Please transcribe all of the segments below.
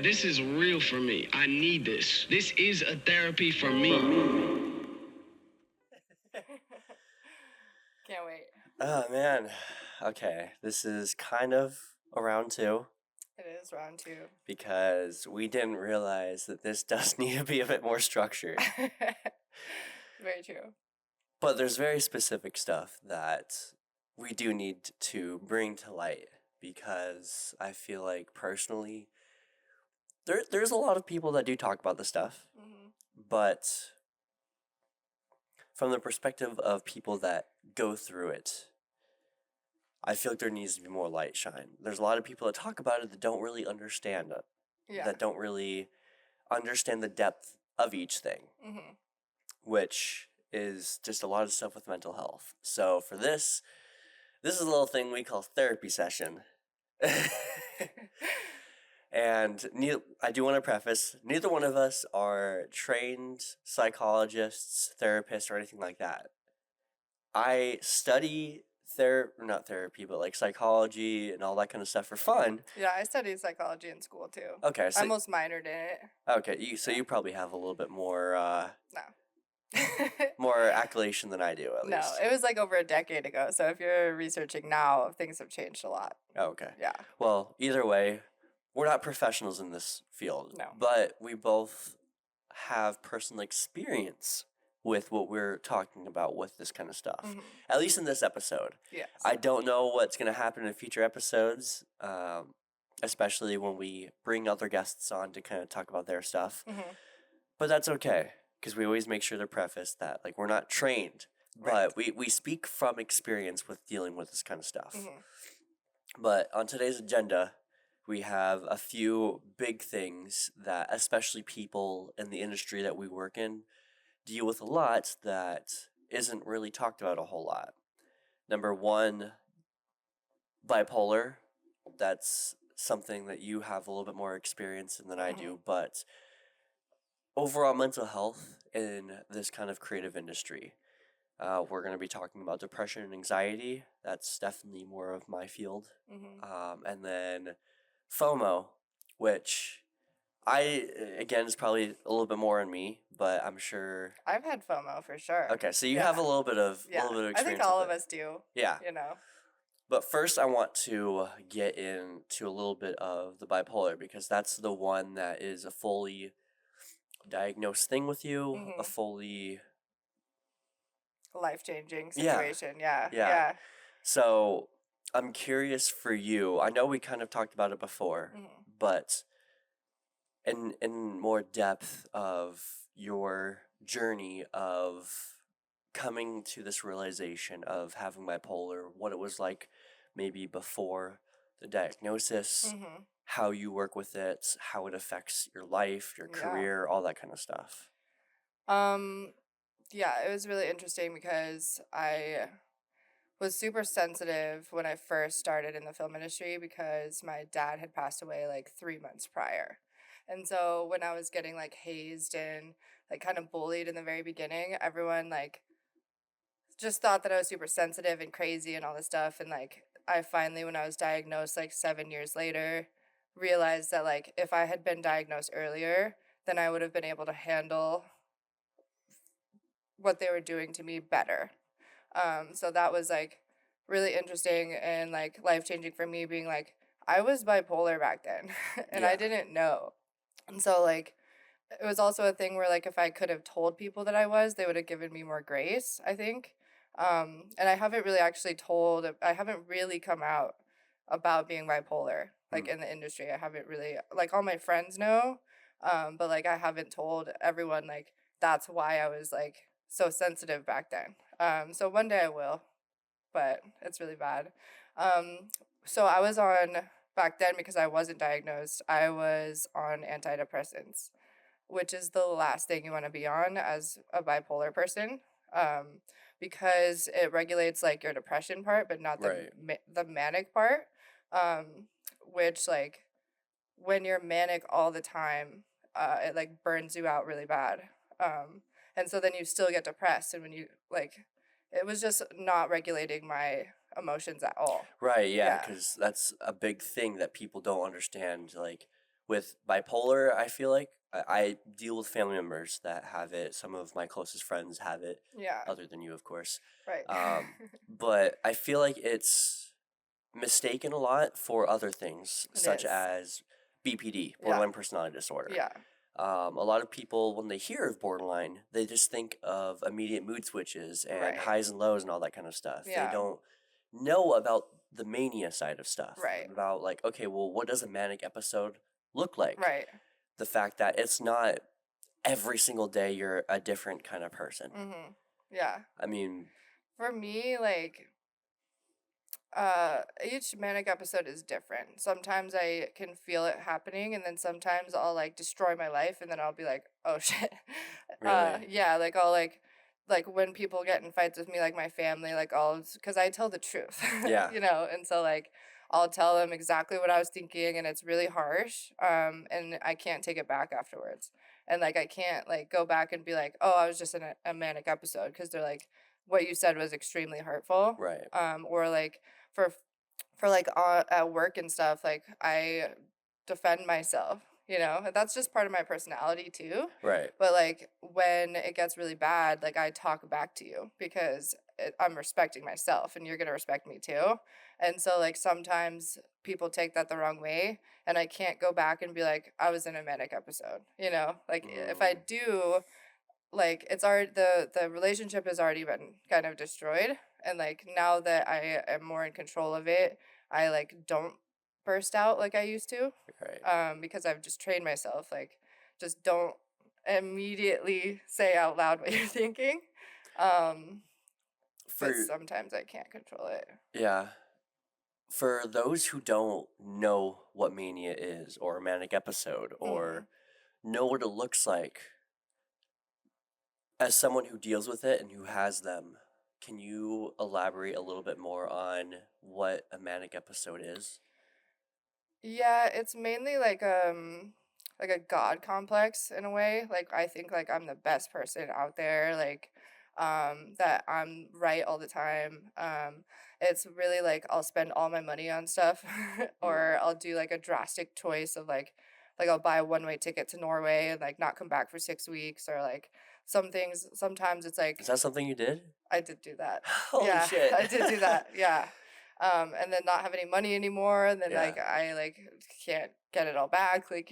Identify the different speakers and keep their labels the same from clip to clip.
Speaker 1: This is real for me. I need this. This is a therapy for me.
Speaker 2: Can't wait.
Speaker 3: Oh, man. Okay, this is kind of a round 2.
Speaker 2: It is round 2.
Speaker 3: Because we didn't realize that this does need to be a bit more structured.
Speaker 2: Very true.
Speaker 3: But there's very specific stuff that we do need to bring to light, because I feel like personally there's a lot of people that do talk about this stuff, but from the perspective of people that go through it, I feel like there needs to be more light shine. There's a lot of people that talk about it that don't really understand it, that don't really understand the depth of each thing, which is just a lot of stuff with mental health. So for this is a little thing we call therapy session. And I do want to preface, neither one of us are trained psychologists, therapists, or anything like that. I study not therapy, but like psychology and all that kind of stuff for fun.
Speaker 2: Yeah, I studied psychology in school too.
Speaker 3: Okay, so
Speaker 2: I almost minored in it.
Speaker 3: Okay, you probably have a little bit more
Speaker 2: No.
Speaker 3: more accolation than I do, at least.
Speaker 2: No, it was like over a decade ago. So if you're researching now, things have changed a lot.
Speaker 3: Okay.
Speaker 2: Yeah.
Speaker 3: Well, either way, we're not professionals in this field.
Speaker 2: No.
Speaker 3: But we both have personal experience with what we're talking about with this kind of stuff. At least in this episode.
Speaker 2: Yes.
Speaker 3: I don't know what's going to happen in future episodes, especially when we bring other guests on to kind of talk about their stuff. But that's okay, because we always make sure to preface that, like, we're not trained, but we speak from experience with dealing with this kind of stuff. But on today's agenda, we have a few big things that especially people in the industry that we work in deal with a lot that isn't really talked about a whole lot. Number 1, bipolar. That's something that you have a little bit more experience in than I do, but overall mental health in this kind of creative industry. We're going to be talking about depression and anxiety. That's definitely more of my field. And then FOMO, which again, is probably a little bit more on me, but I'm sure
Speaker 2: I've had FOMO for sure.
Speaker 3: Okay, so you have a little bit of experience.
Speaker 2: I think all of us do.
Speaker 3: Yeah.
Speaker 2: You know.
Speaker 3: But first, I want to get into a little bit of the bipolar, because that's the one that is a fully diagnosed thing with you, a fully
Speaker 2: life-changing situation. Yeah.
Speaker 3: Yeah. So I'm curious for you. I know we kind of talked about it before, but in more depth of your journey of coming to this realization of having bipolar, what it was like maybe before the diagnosis, how you work with it, how it affects your life, your career, all that kind of stuff.
Speaker 2: Yeah, it was really interesting because I was super sensitive when I first started in the film industry, because my dad had passed away like 3 months prior. And so when I was getting like hazed and like kind of bullied in the very beginning, everyone like just thought that I was super sensitive and crazy and all this stuff. And like I finally, when I was diagnosed like 7 years later, realized that like if I had been diagnosed earlier, then I would have been able to handle what they were doing to me better. So that was like really interesting and like life-changing for me, being like, I was bipolar back then and I didn't know. And so like it was also a thing where like if I could have told people that I was, they would have given me more grace, I think. And I haven't really come out about being bipolar, like in the industry. I haven't really, like, all my friends know, but like I haven't told everyone like that's why I was like so sensitive back then. So one day I will, but it's really bad. So I was on, back then, because I wasn't diagnosed, I was on antidepressants, which is the last thing you want to be on as a bipolar person, because it regulates like your depression part, but not the manic part, which like when you're manic all the time, it like burns you out really bad. And so then you still get depressed, and when you like, it was just not regulating my emotions at all.
Speaker 3: Right, yeah, because that's a big thing that people don't understand. Like, With bipolar, I feel like I deal with family members that have it. Some of my closest friends have it,
Speaker 2: Yeah.
Speaker 3: other than you, of course.
Speaker 2: Right.
Speaker 3: But I feel like it's mistaken a lot for other things,
Speaker 2: It
Speaker 3: such
Speaker 2: is.
Speaker 3: as BPD,
Speaker 2: Yeah.
Speaker 3: borderline personality disorder.
Speaker 2: Yeah.
Speaker 3: A lot of people, when they hear of borderline, they just think of immediate mood switches and
Speaker 2: Right.
Speaker 3: highs and lows and all that kind of stuff. They
Speaker 2: Yeah.
Speaker 3: don't know about the mania side of stuff.
Speaker 2: Right.
Speaker 3: About, like, okay, well, what does a manic episode look like?
Speaker 2: Right.
Speaker 3: The fact that it's not every single day you're a different kind of person.
Speaker 2: Mm-hmm. Yeah.
Speaker 3: I mean,
Speaker 2: For me, like, each manic episode is different. Sometimes I can feel it happening, and then sometimes I'll like destroy my life, and then I'll be like, oh shit.
Speaker 3: really.
Speaker 2: Yeah, like I'll like when people get in fights with me, like my family, like because I tell the truth,
Speaker 3: Yeah.
Speaker 2: and so like I'll tell them exactly what I was thinking, and it's really harsh, and I can't take it back afterwards, and like I can't like go back and be like, oh, I was just in a manic episode, because they're like, what you said was extremely hurtful,
Speaker 3: Right.
Speaker 2: or like for like at work and stuff, like I defend myself, and that's just part of my personality too.
Speaker 3: Right.
Speaker 2: But like when it gets really bad, like I talk back to you because I'm respecting myself, and you're gonna respect me too. And so like sometimes people take that the wrong way, and I can't go back and be like, I was in a manic episode, like if I
Speaker 3: Mm,
Speaker 2: do, like it's already the relationship has already been kind of destroyed, and like now that I am more in control of it, I like don't burst out like I used to,
Speaker 3: right.
Speaker 2: because I've just trained myself, like just don't immediately say out loud what you're thinking, um but
Speaker 3: For
Speaker 2: sometimes I can't control it.
Speaker 3: yeah, for those who don't know what mania is or a manic episode
Speaker 2: Hmm.
Speaker 3: or know what it looks like, as someone who deals with it and who has them, can you elaborate a little bit more on what a manic episode is?
Speaker 2: Yeah, it's mainly like a god complex in a way. Like I think like I'm the best person out there, like that I'm right all the time. It's really like I'll spend all my money on stuff,
Speaker 3: Mm.
Speaker 2: or I'll do like a drastic choice of like I'll buy a one-way ticket to Norway and like not come back for 6 weeks, or like some things sometimes it's like
Speaker 3: Is that something you did?
Speaker 2: I did do that.
Speaker 3: Holy
Speaker 2: Yeah,
Speaker 3: shit.
Speaker 2: I did do that. Yeah. And then not have any money anymore, and then
Speaker 3: Yeah.
Speaker 2: like I like can't get it all back. Like,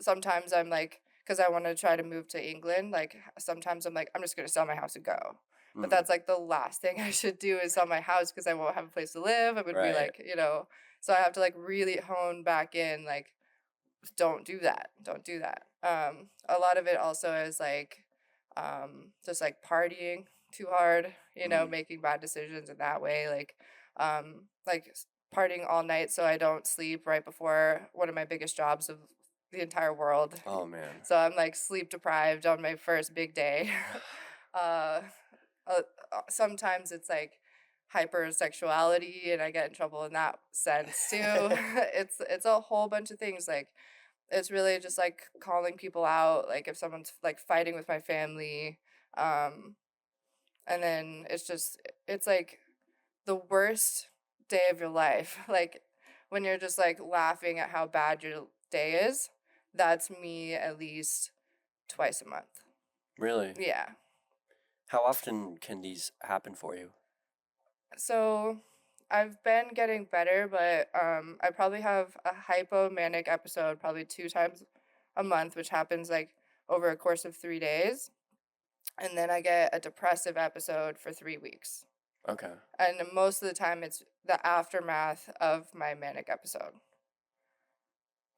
Speaker 2: sometimes I'm like, because I want to try to move to England, like sometimes I'm like, I'm just gonna sell my house and go. But
Speaker 3: Mm.
Speaker 2: that's like the last thing I should do is sell my house, because I won't have a place to live. I would be
Speaker 3: Right.
Speaker 2: like, so I have to like really hone back in, like, don't do that. Don't do that. A lot of it also is like just like partying too hard,
Speaker 3: Mm.
Speaker 2: making bad decisions in that way, partying all night so I don't sleep right before one of my biggest jobs of the entire world.
Speaker 3: Oh man.
Speaker 2: So I'm like sleep deprived on my first big day. uh, Sometimes it's like hypersexuality, and I get in trouble in that sense too. It's a whole bunch of things, like it's really just like calling people out, like if someone's like fighting with my family, um and then it's like the worst day of your life. Like when you're just like laughing at how bad your day is, that's me at least twice a month.
Speaker 3: Really?
Speaker 2: Yeah.
Speaker 3: How often can these happen for you?
Speaker 2: So I've been getting better, but I probably have a hypomanic episode probably 2 times a month, which happens like over a course of 3 days. And then I get a depressive episode for 3 weeks.
Speaker 3: Okay.
Speaker 2: And most of the time, it's the aftermath of my manic episode.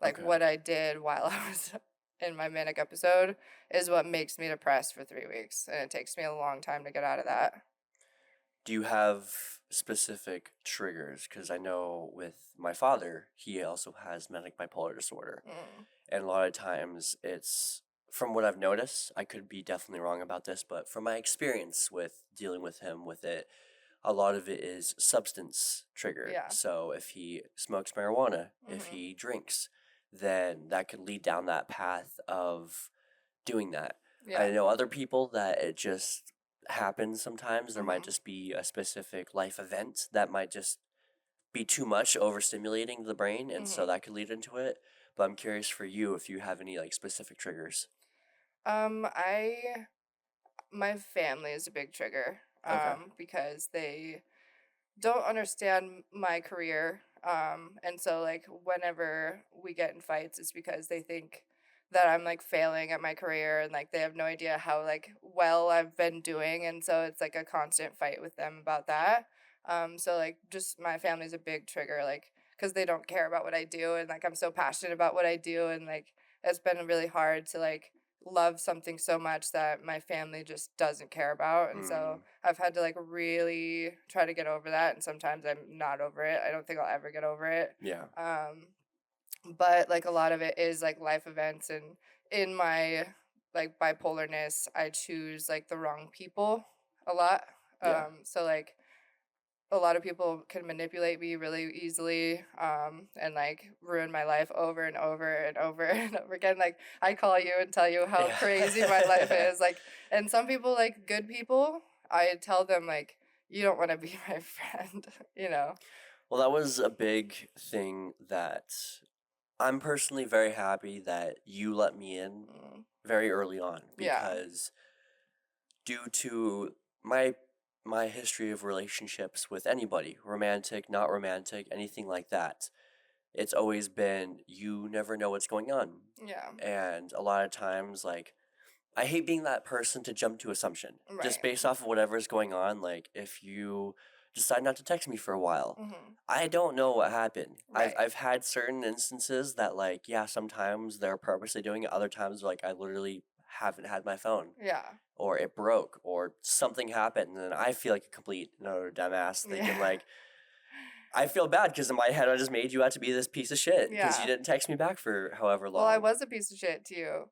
Speaker 2: Like
Speaker 3: Okay.
Speaker 2: what I did while I was in my manic episode is what makes me depressed for 3 weeks. And it takes me a long time to get out of that.
Speaker 3: Do you have specific triggers? Because I know with my father, he also has manic bipolar disorder.
Speaker 2: Mm.
Speaker 3: And a lot of times it's, from what I've noticed, I could be definitely wrong about this, but from my experience with dealing with him with it, a lot of it is substance triggered.
Speaker 2: Yeah.
Speaker 3: So if he smokes marijuana, if
Speaker 2: Mm-hmm.
Speaker 3: he drinks, then that could lead down that path of doing that.
Speaker 2: Yeah.
Speaker 3: I know other people that it just happens sometimes. There might
Speaker 2: Mm-hmm.
Speaker 3: just be a specific life event that might just be too much overstimulating the brain, and so
Speaker 2: Mm-hmm.
Speaker 3: that could lead into it. But I'm curious for you if you have any like specific triggers.
Speaker 2: I my family is a big trigger.
Speaker 3: Okay.
Speaker 2: Because they don't understand my career. And so like whenever we get in fights, it's because they think that I'm like failing at my career and like they have no idea how like well I've been doing. And so it's like a constant fight with them about that. So like just my family's a big trigger, like because they don't care about what I do and like I'm so passionate about what I do and like it's been really hard to like love something so much that my family just doesn't care about. And so
Speaker 3: Mm,
Speaker 2: I've had to like really try to get over that. And sometimes I'm not over it. I don't think I'll ever get over it.
Speaker 3: yeah.
Speaker 2: Um, but like a lot of it is like life events. And in my like bipolarness, I choose like the wrong people a lot.
Speaker 3: Yeah.
Speaker 2: So like a lot of people can manipulate me really easily and like ruin my life over and over and over and over again. Like I call you and tell you how crazy my life
Speaker 3: Yeah.
Speaker 2: is, like, and some people, like good people, I tell them like you don't want to be my friend, you know.
Speaker 3: Well, that was a big thing that I'm personally very happy that you let me in
Speaker 2: Mm.
Speaker 3: very early on
Speaker 2: Yeah.
Speaker 3: because due to my history of relationships with anybody, romantic, not romantic, anything like that, it's always been you never know what's going on.
Speaker 2: Yeah.
Speaker 3: And a lot of times like I hate being that person to jump to assumption just
Speaker 2: Right.
Speaker 3: based off of whatever's going on. Like if you decide not to text me for a while,
Speaker 2: Mm-hmm.
Speaker 3: I don't know what happened. I've
Speaker 2: Right.
Speaker 3: I've had certain instances that like yeah, sometimes they're purposely doing it. Other times like I literally haven't had my phone
Speaker 2: Yeah.
Speaker 3: or it broke or something happened and then I feel like a complete another dumbass thinking
Speaker 2: Yeah.
Speaker 3: like I feel bad because in my head I just made you out to be this piece of shit because you
Speaker 2: Yeah.
Speaker 3: didn't text me back for however
Speaker 2: Well, I
Speaker 3: long.
Speaker 2: was a piece of shit to you.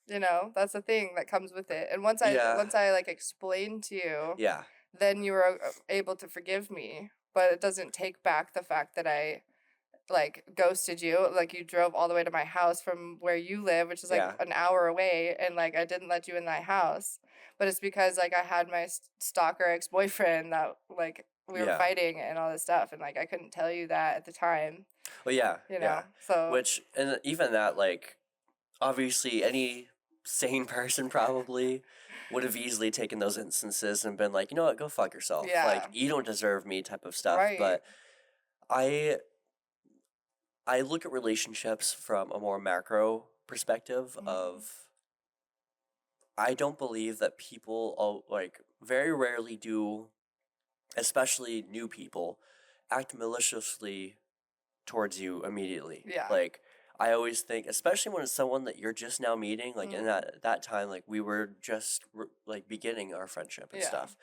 Speaker 2: You know, that's the thing that comes with it. And once I
Speaker 3: Yeah.
Speaker 2: once I like explained to you,
Speaker 3: Yeah.
Speaker 2: then you were able to forgive me. But it doesn't take back the fact that I like ghosted you. Like you drove all the way to my house from where you live, which is like
Speaker 3: Yeah.
Speaker 2: an hour away, and like I didn't let you in my house. But it's because like I had my stalker ex-boyfriend that like we were
Speaker 3: Yeah.
Speaker 2: fighting and all this stuff, and like I couldn't tell you that at the time,
Speaker 3: Well, yeah.
Speaker 2: you
Speaker 3: Yeah.
Speaker 2: know. So
Speaker 3: Which and even that like obviously any sane person probably would have easily taken those instances and been like, you know what, go fuck yourself. Like
Speaker 2: yeah,
Speaker 3: you don't deserve me type of stuff.
Speaker 2: right.
Speaker 3: But I I look at relationships from a more macro perspective
Speaker 2: Mhm.
Speaker 3: of I don't believe that people like very rarely do, especially new people, act maliciously towards you immediately.
Speaker 2: Yeah.
Speaker 3: Like I always think, especially when it's someone that you're just now meeting, like in
Speaker 2: Mhm.
Speaker 3: that time, like we were just like beginning our friendship and
Speaker 2: Yeah.
Speaker 3: stuff.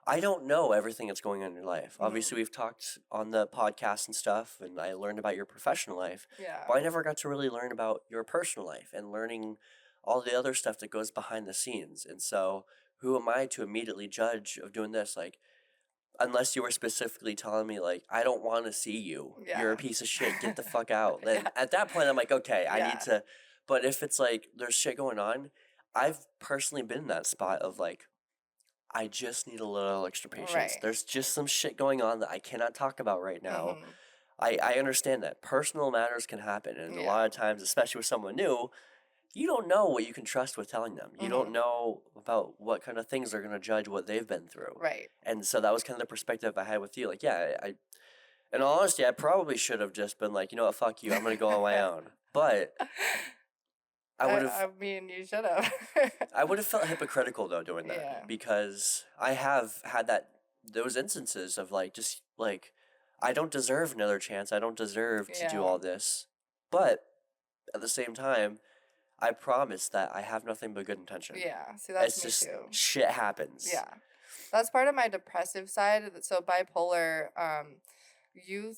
Speaker 3: I don't know everything that's going on in your life.
Speaker 2: Mhm.
Speaker 3: Obviously, we've talked on the podcast and stuff, and I learned about your professional life,
Speaker 2: Yeah.
Speaker 3: but I never got to really learn about your personal life and learning all the other stuff that goes behind the scenes. And so, who am I to immediately judge of doing this? Like, unless you were specifically telling me, like, I don't want to see you. You're a
Speaker 2: Yeah.
Speaker 3: piece of shit. Get the fuck out. Then
Speaker 2: Yeah.
Speaker 3: at that point, I'm like, okay, I need
Speaker 2: Yeah.
Speaker 3: to. But if it's like there's shit going on, I've personally been in that spot of like, I just need a little extra patience.
Speaker 2: Right.
Speaker 3: There's just some shit going on that I cannot talk about right now.
Speaker 2: Mhm.
Speaker 3: I understand that personal matters can happen, and a
Speaker 2: Yeah.
Speaker 3: lot of times, especially with someone new, you don't know what you can trust with telling them. You don't
Speaker 2: Mhm.
Speaker 3: know about what kind of things they're gonna judge what they've been through.
Speaker 2: Right.
Speaker 3: And so that was kind of the perspective I had with you. Like, yeah, in all honesty, I probably should have just been like, you know what, fuck you, I'm gonna go on my own. But I would have
Speaker 2: I mean, you should have.
Speaker 3: I would have felt hypocritical though doing that
Speaker 2: Yeah.
Speaker 3: because I have had those instances of like just like I don't deserve another chance. I don't deserve to do
Speaker 2: Yeah.
Speaker 3: all this. But at the same time, I promise that I have nothing but good intention.
Speaker 2: Yeah. See, that's
Speaker 3: It's
Speaker 2: me
Speaker 3: just
Speaker 2: too.
Speaker 3: shit happens.
Speaker 2: Yeah. That's part of my depressive side. So bipolar, you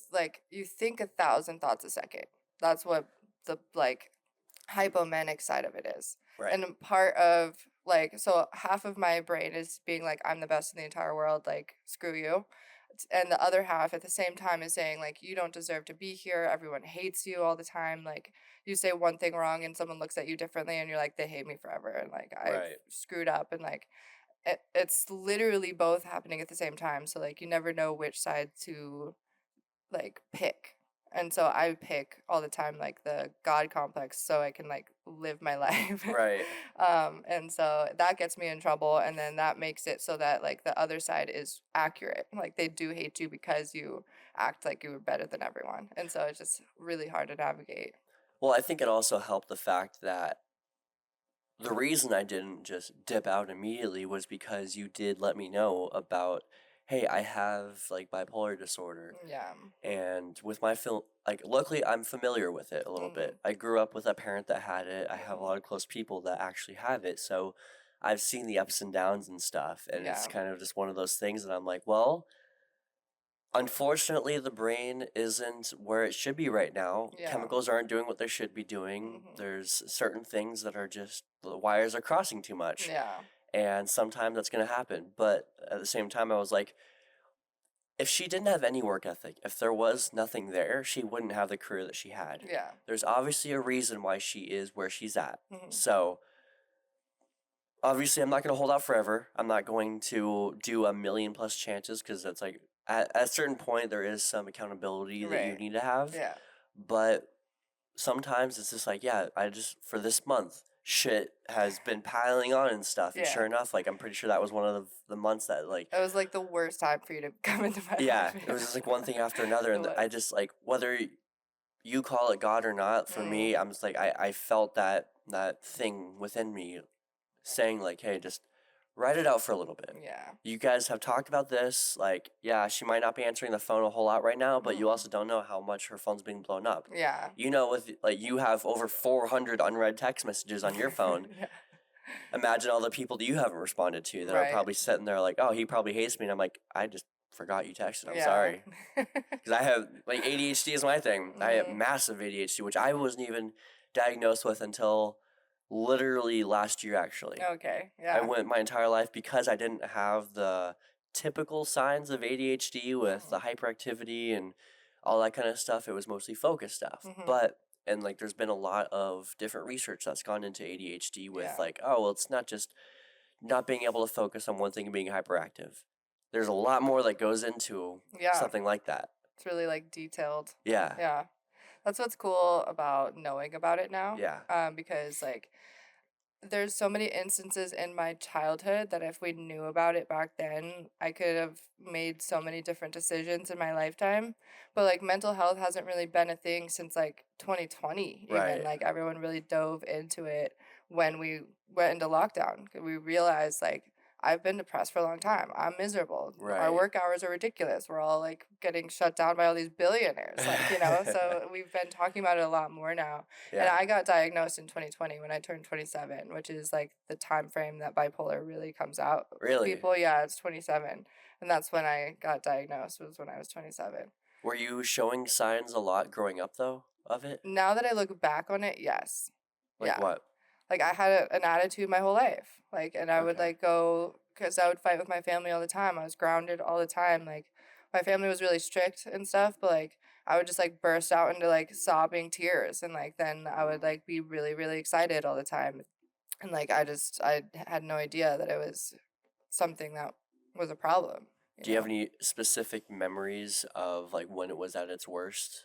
Speaker 2: think 1,000 thoughts a second. That's what the like hypomanic side of it is.
Speaker 3: Right.
Speaker 2: And part of like so half of my brain is being like I'm the best in the entire world, like screw you. And the other half at the same time is saying like you don't deserve to be here. Everyone hates you all the time. Like you say one thing wrong and someone looks at you differently and you're like they hate me forever and like I've
Speaker 3: Right.
Speaker 2: screwed up and like it's literally both happening at the same time. So like you never know which side to like pick. And so I pick all the time like the God complex so I can like live my life.
Speaker 3: Right.
Speaker 2: And so that gets me in trouble, and then that makes it so that like the other side is accurate. Like they do hate you because you act like you were better than everyone. And so it's just really hard to navigate.
Speaker 3: Well, I think it also helped the fact that the reason I didn't just dip out immediately was because you did let me know about, hey, I have like bipolar disorder.
Speaker 2: Yeah.
Speaker 3: And with my film, like, luckily I'm familiar with it a little
Speaker 2: Mhm.
Speaker 3: bit. I grew up with a parent that had it. I have a
Speaker 2: Mhm.
Speaker 3: lot of close people that actually have it. So I've seen the ups and downs and stuff. And it's
Speaker 2: Yeah.
Speaker 3: kind of just one of those things that I'm like, well, unfortunately, the brain isn't where it should be right now.
Speaker 2: Yeah.
Speaker 3: Chemicals aren't doing what they should be doing.
Speaker 2: Mhm.
Speaker 3: There's certain things that are just, the wires are crossing too much.
Speaker 2: Yeah.
Speaker 3: And sometimes that's going to happen. But at the same time, I was like, if she didn't have any work ethic, if there was nothing there, she wouldn't have the career that she had.
Speaker 2: Yeah.
Speaker 3: There's obviously a reason why she is where she's at.
Speaker 2: Mhm.
Speaker 3: So, obviously, I'm not going to hold out forever. I'm not going to do a million plus chances because that's like, at a certain point, there is some accountability that you
Speaker 2: Right.
Speaker 3: need to have.
Speaker 2: Yeah.
Speaker 3: But sometimes it's just like, yeah, I just, for this month, shit has been piling on and stuff. And
Speaker 2: Yeah.
Speaker 3: sure enough, like, I'm pretty sure that was one of the months that, like,
Speaker 2: It was like the worst time for you to come into my
Speaker 3: yeah,
Speaker 2: life.
Speaker 3: it was just like one thing after another.
Speaker 2: It
Speaker 3: And I
Speaker 2: was.
Speaker 3: just, like, whether you call it God or not, for me, I'm just like, I felt that thing within me saying, like, hey, just write it out for a little bit.
Speaker 2: Yeah.
Speaker 3: You guys have talked about this. Like, yeah, she might not be answering the phone a whole lot right now, but you also don't know how much her phone's being blown up.
Speaker 2: Yeah.
Speaker 3: You know, with like, you have over 400 unread text messages on your phone.
Speaker 2: Yeah.
Speaker 3: Imagine all the people that you haven't responded to that are
Speaker 2: Right.
Speaker 3: probably sitting there like, oh, he probably hates me. And I'm like, I just forgot you texted. I'm
Speaker 2: Yeah.
Speaker 3: sorry. Because I have, like, ADHD is my thing. I have
Speaker 2: Mhm.
Speaker 3: massive ADHD, which I wasn't even diagnosed with until literally last year, actually.
Speaker 2: Okay.
Speaker 3: I
Speaker 2: Yeah.
Speaker 3: went my entire life because I didn't have the typical signs of ADHD with the hyperactivity and all that kind of stuff. It was mostly focus stuff.
Speaker 2: Mhm.
Speaker 3: But, and like, there's been a lot of different research that's gone into ADHD with,
Speaker 2: Yeah.
Speaker 3: like, oh, well, it's not just not being able to focus on one thing and being hyperactive. There's a lot more that goes into
Speaker 2: Yeah.
Speaker 3: something like that.
Speaker 2: It's really like detailed.
Speaker 3: Yeah.
Speaker 2: Yeah. That's what's cool about knowing about it now.
Speaker 3: Yeah.
Speaker 2: Because like there's so many instances in my childhood that if we knew about it back then, I could have made so many different decisions in my lifetime. But like mental health hasn't really been a thing since like 2020 even.
Speaker 3: Right.
Speaker 2: Like everyone really dove into it when we went into lockdown. 'Cause we realized like I've been depressed for a long time. I'm miserable. Our
Speaker 3: Right.
Speaker 2: work hours are ridiculous. We're all like getting shut down by all these billionaires. Like, you know, so we've been talking about it a lot more now. And
Speaker 3: Yeah.
Speaker 2: I got diagnosed in 2020 when I turned 27, which is like the time frame that bipolar really comes out.
Speaker 3: Really?
Speaker 2: People, yeah, it's 27. And that's when I got diagnosed, was when I was 27.
Speaker 3: Were you showing signs a lot growing up, though, of it?
Speaker 2: Now that I look back on it, yes.
Speaker 3: Like
Speaker 2: Yeah.
Speaker 3: what?
Speaker 2: Like I had an attitude my whole life. Like, and I would
Speaker 3: Okay.
Speaker 2: like go, because I would fight with my family all the time. I was grounded all the time. Like my family was really strict and stuff, but like I would just like burst out into like sobbing tears, and like then I would like be really, really excited all the time. And like I had no idea that it was something that was a problem.
Speaker 3: Do you have any specific memories of like when it was at its worst?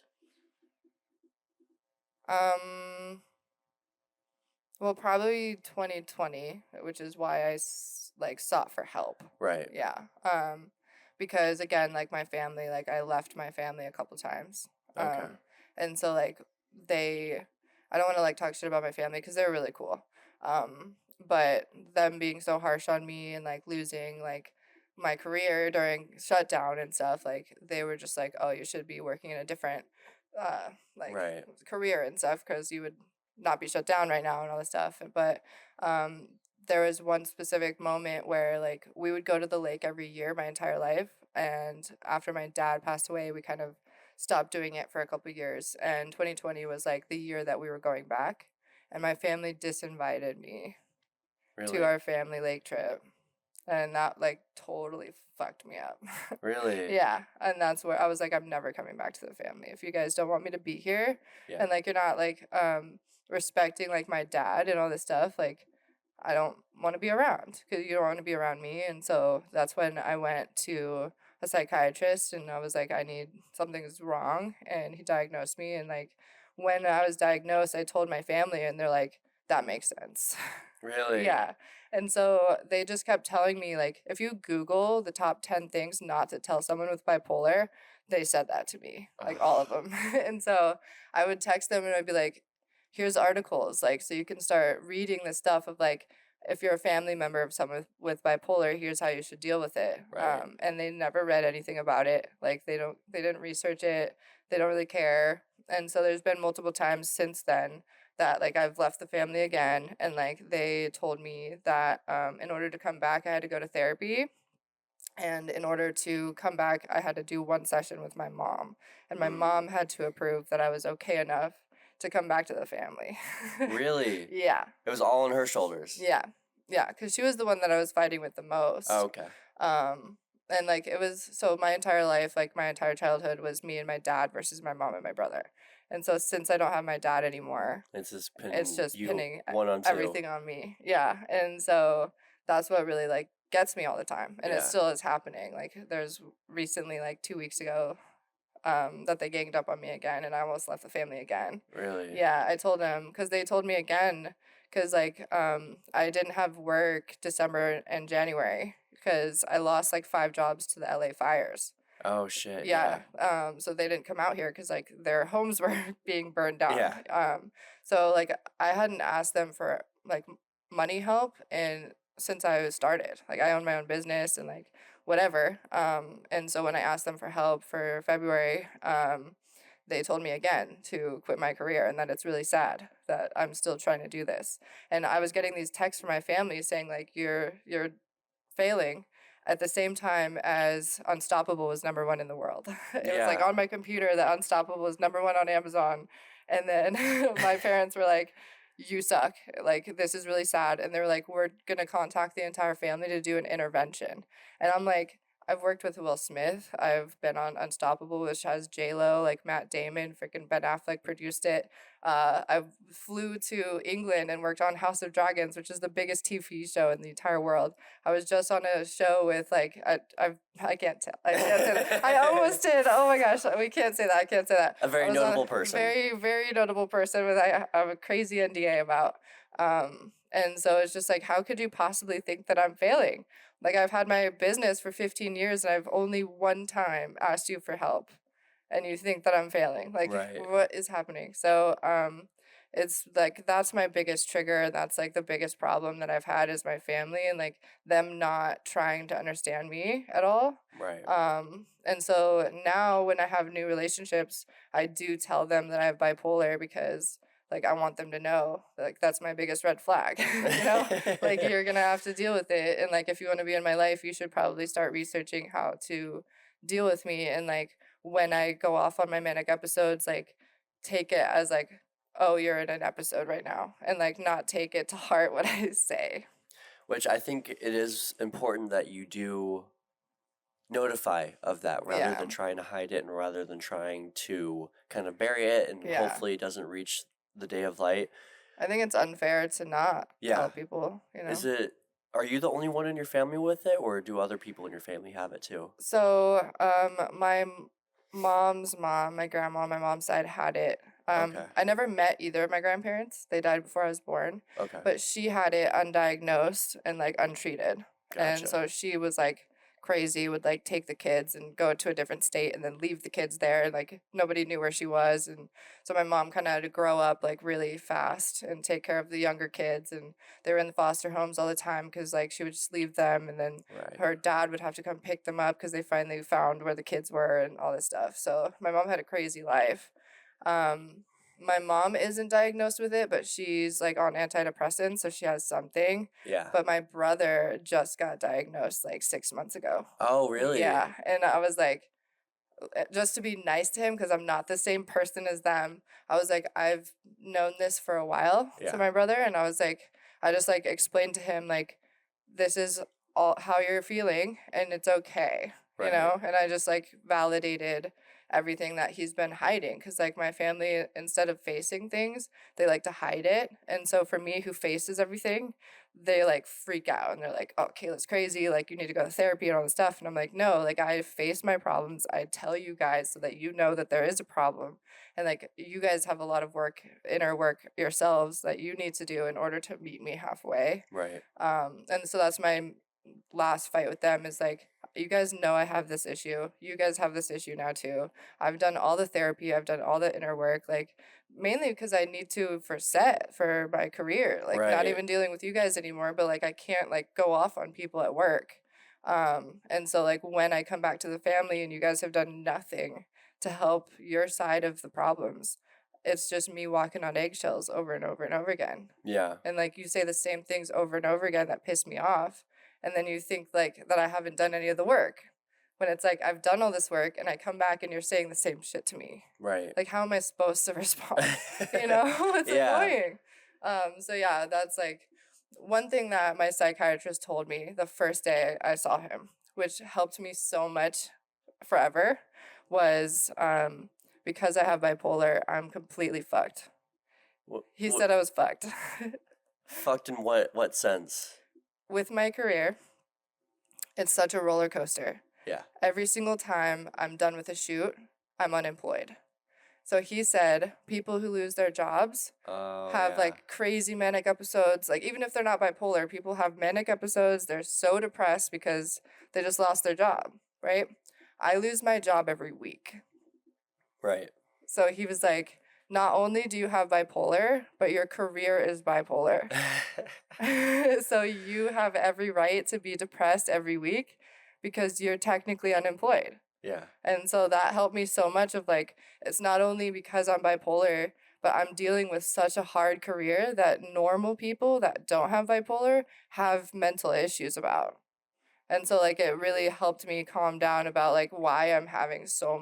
Speaker 2: Well, probably 2020, which is why like sought for help.
Speaker 3: Right.
Speaker 2: Yeah. Because again, like my family, like I left my family a couple times.
Speaker 3: Okay.
Speaker 2: And so like I don't want to like talk shit about my family because they're really cool. But them being so harsh on me and like losing like my career during shutdown and stuff, like they were just like, oh, you should be working in a different like
Speaker 3: Right.
Speaker 2: career and stuff because you would not be shut down right now and all this stuff. But there was one specific moment where like we would go to the lake every year my entire life, and after my dad passed away we kind of stopped doing it for a couple years, and 2020 was like the year that we were going back, and my family disinvited me
Speaker 3: Really?
Speaker 2: to our family lake trip, and that like totally fucked me up.
Speaker 3: Really?
Speaker 2: Yeah, and that's where I was like, I'm never coming back to the family if you guys don't want me to be here.
Speaker 3: Yeah.
Speaker 2: And like you're not like respecting like my dad and all this stuff, like I don't want to be around because you don't want to be around me. And so that's when I went to a psychiatrist, and I was like, I need, something's wrong. And he diagnosed me. And like, when I was diagnosed, I told my family, and they're like, that makes sense.
Speaker 3: Really?
Speaker 2: Yeah. And so they just kept telling me, like, if you Google the top 10 things not to tell someone with bipolar, they said that to me, like all of them. And so I would text them and I'd be like, here's articles, like, so you can start reading this stuff of like, if you're a family member of someone with bipolar, here's how you should deal with it.
Speaker 3: Right.
Speaker 2: And they never read anything about it. Like they didn't research it. They don't really care. And so there's been multiple times since then that like I've left the family again, and like they told me that in order to come back I had to go to therapy, and in order to come back I had to do one session with my mom, and my
Speaker 3: Mm.
Speaker 2: mom had to approve that I was okay enough to come back to the family.
Speaker 3: Really?
Speaker 2: Yeah.
Speaker 3: It was all on her shoulders.
Speaker 2: Yeah. Yeah, because she was the one that I was fighting with the most.
Speaker 3: Oh, okay.
Speaker 2: And like it was, so my entire life, like my entire childhood was me and my dad versus my mom and my brother. And so since I don't have my dad anymore,
Speaker 3: It's just
Speaker 2: it's just
Speaker 3: you
Speaker 2: pinning
Speaker 3: 1-on-2.
Speaker 2: everything on me. Yeah. And so that's what really like gets me all the time. And it
Speaker 3: Yeah.
Speaker 2: still is happening. Like there's recently, like 2 weeks ago, that they ganged up on me again, and I almost left the family again.
Speaker 3: Really?
Speaker 2: Yeah, I told them, because they told me again, because like I didn't have work December and January because I lost like 5 jobs to the LA fires.
Speaker 3: Oh shit.
Speaker 2: Yeah. So they didn't come out here because like their homes were being burned down.
Speaker 3: Yeah.
Speaker 2: So like I hadn't asked them for like money help, and since I started, like I own my own business and like whatever. And so when I asked them for help for February, they told me again to quit my career, and that it's really sad that I'm still trying to do this. And I was getting these texts from my family saying like you're failing at the same time as Unstoppable was #1 in the world. It was like
Speaker 3: Yeah.
Speaker 2: on my computer that Unstoppable was #1 on Amazon. And then my parents were like, you suck. Like, this is really sad. And they were like, we're going to contact the entire family to do an intervention. And I'm like, I've worked with Will Smith. I've been on Unstoppable, which has J-Lo, like Matt Damon, freaking Ben Affleck produced it. I flew to England and worked on House of Dragons, which is the biggest TV show in the entire world. I was just on a show with like I can't tell. I can't say that. I almost did. Oh my gosh, we can't say that. I can't say that.
Speaker 3: A very
Speaker 2: I was on
Speaker 3: notable person.
Speaker 2: Very very notable person with I have a crazy NDA about. And so it's just like, how could you possibly think that I'm failing? Like I've had my business for 15 years and I've only one time asked you for help, and you think that I'm failing. Like
Speaker 3: Right.
Speaker 2: what is happening? So it's like that's my biggest trigger, and that's like the biggest problem that I've had is my family and like them not trying to understand me at all.
Speaker 3: Right.
Speaker 2: And so now when I have new relationships, I do tell them that I have bipolar because like I want them to know like that's my biggest red flag. You know, like you're gonna have to deal with it, and like if you want to be in my life, you should probably start researching how to deal with me. And like when I go off on my manic episodes, like take it as like, oh, you're in an episode right now, and like not take it to heart what I say.
Speaker 3: Which I think it is important that you do notify of that rather
Speaker 2: Yeah.
Speaker 3: than trying to hide it and rather than trying to kind of bury it and
Speaker 2: Yeah.
Speaker 3: hopefully it doesn't reach the day of light.
Speaker 2: I think it's unfair to not
Speaker 3: Yeah.
Speaker 2: tell people, you know.
Speaker 3: Are you the only one in your family with it, or do other people in your family have it too?
Speaker 2: So, my mom's mom, my grandma on my mom's side had it.
Speaker 3: Okay.
Speaker 2: I never met either of my grandparents. They died before I was born.
Speaker 3: Okay.
Speaker 2: But she had it undiagnosed and like untreated. And
Speaker 3: Gotcha.
Speaker 2: so she was like crazy, would like take the kids and go to a different state and then leave the kids there, and like nobody knew where she was. And so my mom kind of had to grow up like really fast and take care of the younger kids, and they were in the foster homes all the time because like she would just leave them, and then
Speaker 3: Right.
Speaker 2: her dad would have to come pick them up because they finally found where the kids were and all this stuff. So my mom had a crazy life. My mom isn't diagnosed with it, but she's like on antidepressants, so she has something.
Speaker 3: Yeah.
Speaker 2: But my brother just got diagnosed like 6 months ago.
Speaker 3: Oh, really?
Speaker 2: Yeah. And I was like, just to be nice to him, because I'm not the same person as them, I was like, I've known this for a while
Speaker 3: Yeah.
Speaker 2: to my brother. And I was like, I just like explained to him, like, this is all how you're feeling and it's okay,
Speaker 3: Right.
Speaker 2: you know? And I just like validated everything that he's been hiding. Because, like, my family, instead of facing things, they like to hide it. And so for me, who faces everything, they like freak out and they're like, oh, Kayla's crazy. Like, you need to go to therapy and all this stuff. And I'm like, no, like, I face my problems. I tell you guys so that you know that there is a problem. And like, you guys have a lot of work, inner work yourselves that you need to do in order to meet me halfway.
Speaker 3: Right.
Speaker 2: And so that's my last fight with them is like, you guys know I have this issue. You guys have this issue now too. I've done all the therapy. I've done all the inner work, like mainly because I need to for my career, like not
Speaker 3: Right.
Speaker 2: even dealing with you guys anymore, but like I can't like go off on people at work. And so like when I come back to the family and you guys have done nothing to help your side of the problems, it's just me walking on eggshells over and over and over again.
Speaker 3: Yeah.
Speaker 2: And like you say the same things over and over again that piss me off, and then you think like that I haven't done any of the work, when it's like I've done all this work and I come back and you're saying the same shit to me.
Speaker 3: Right.
Speaker 2: Like, how am I supposed to respond? You know, it's
Speaker 3: Yeah.
Speaker 2: annoying. So yeah, that's like one thing that my psychiatrist told me the first day I saw him, which helped me so much forever, was because I have bipolar, I'm completely fucked. He said I was fucked.
Speaker 3: Fucked in what sense?
Speaker 2: With my career, it's such a roller coaster.
Speaker 3: Yeah.
Speaker 2: Every single time I'm done with a shoot, I'm unemployed. So he said people who lose their jobs have like crazy manic episodes. Like, even if they're not bipolar, people have manic episodes. They're so depressed because they just lost their job, right? I lose my job every week.
Speaker 3: Right.
Speaker 2: So he was like, not only do you have bipolar, but your career is bipolar. So you have every right to be depressed every week because you're technically unemployed.
Speaker 3: Yeah.
Speaker 2: And so that helped me so much of like, it's not only because I'm bipolar, but I'm dealing with such a hard career that normal people that don't have bipolar have mental issues about. And so like it really helped me calm down about like why I'm having so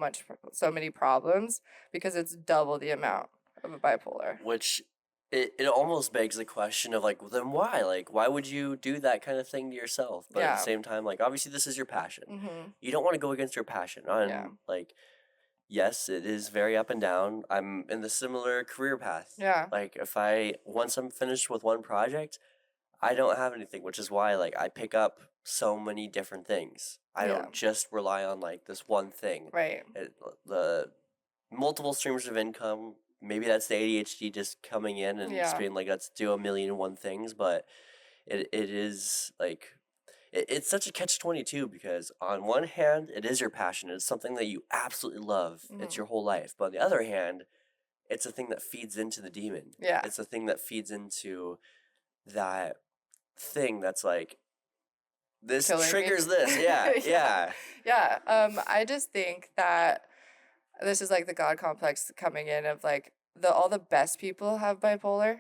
Speaker 2: many problems, because it's double the amount of a bipolar.
Speaker 3: Which it almost begs the question of like, well, then why? Like, why would you do that kind of thing to yourself? But at the same time, like, obviously this is your passion.
Speaker 2: Mm-hmm.
Speaker 3: You don't want to go against your passion. And like, yes, it is very up and down. I'm in the similar career path.
Speaker 2: Yeah.
Speaker 3: Like, once I'm finished with one project, I don't have anything, which is why like I pick up so many different things. I don't just rely on like this one thing.
Speaker 2: Right.
Speaker 3: The multiple streams of income, maybe that's the ADHD just coming in and just being like, let's do 1,000,001 things. But it is like, it's such a catch-22 because on one hand, it is your passion. It's something that you absolutely love.
Speaker 2: Mm-hmm.
Speaker 3: It's your whole life. But on the other hand, it's a thing that feeds into the demon.
Speaker 2: Yeah.
Speaker 3: It's a thing that feeds into that thing that's like, this
Speaker 2: Killing
Speaker 3: triggers
Speaker 2: me.
Speaker 3: this. Yeah.
Speaker 2: Yeah. I just think that this is like the God complex coming in of like all the best people have bipolar.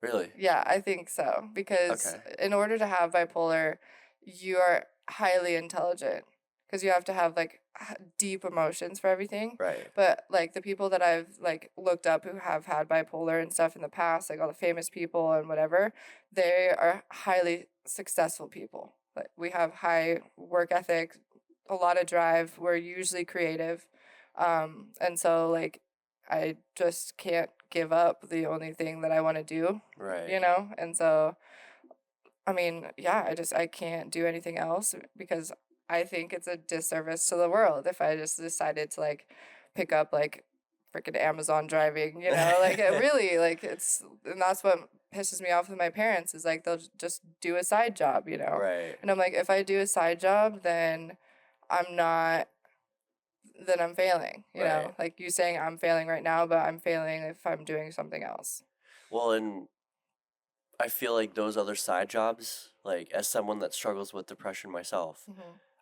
Speaker 3: Really?
Speaker 2: Yeah, I think so. Because in order to have bipolar, you are highly intelligent because you have to have like deep emotions for everything.
Speaker 3: Right.
Speaker 2: But like the people that I've like looked up who have had bipolar and stuff in the past, like all the famous people and whatever, they are highly successful people. Like, we have high work ethic, a lot of drive. We're usually creative. And so like I just can't give up the only thing that I want to do.
Speaker 3: Right.
Speaker 2: You know? And so I mean, yeah, I can't do anything else because I think it's a disservice to the world if I just decided to like pick up like freaking Amazon driving, you know, like it really like and that's what pisses me off with my parents is like they'll just do a side job, you know.
Speaker 3: Right.
Speaker 2: And I'm like, if I do a side job, then I'm failing, you know. Like you saying I'm failing right now, but I'm failing if I'm doing something else.
Speaker 3: Well, and I feel like those other side jobs, like as someone that struggles with depression myself,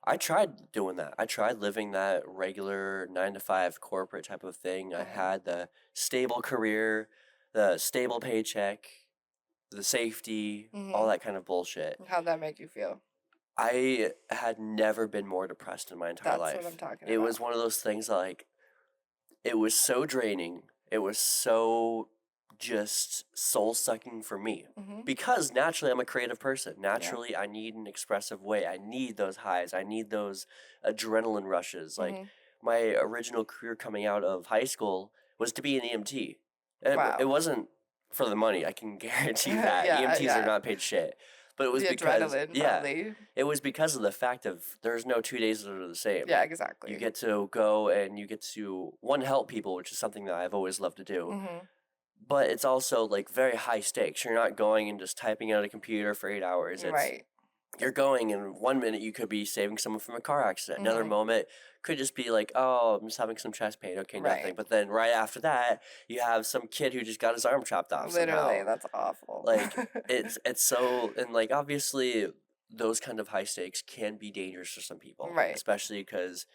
Speaker 3: I tried doing that. I tried living that regular 9-to-5 corporate type of thing. I had the stable career, the stable paycheck, the safety, all that kind of bullshit.
Speaker 2: How'd that make you feel?
Speaker 3: I had never been more depressed in my entire life.
Speaker 2: That's what I'm talking about.
Speaker 3: It was one of those things like, it was so draining. It was so just soul-sucking for me. Because naturally I'm a creative person. Naturally I need an expressive way. I need those highs. I need those adrenaline rushes. Like my original career coming out of high school was to be an EMT.
Speaker 2: Wow.
Speaker 3: It wasn't for the money, I can guarantee that.
Speaker 2: Yeah,
Speaker 3: EMTs
Speaker 2: yeah.
Speaker 3: are not paid shit. But it was
Speaker 2: The
Speaker 3: because,
Speaker 2: adrenaline,
Speaker 3: yeah,
Speaker 2: probably.
Speaker 3: it was because of the fact of there's no 2 days that are the same.
Speaker 2: Yeah, exactly.
Speaker 3: You get to go and you get to, one, help people, which is something that I've always loved to do.
Speaker 2: Mm-hmm.
Speaker 3: But it's also like very high stakes. You're not going and just typing at a computer for 8 hours.
Speaker 2: Right.
Speaker 3: You're going, and 1 minute you could be saving someone from a car accident. Another
Speaker 2: Mhm.
Speaker 3: moment could just be like, oh, I'm just having some chest pain. Okay, nothing.
Speaker 2: Right.
Speaker 3: But then right after that, you have some kid who just got his arm chopped off
Speaker 2: Literally,
Speaker 3: somehow.
Speaker 2: that's awful.
Speaker 3: Like, it's so, and like obviously those kind of high stakes can be dangerous for some people.
Speaker 2: Right.
Speaker 3: Especially because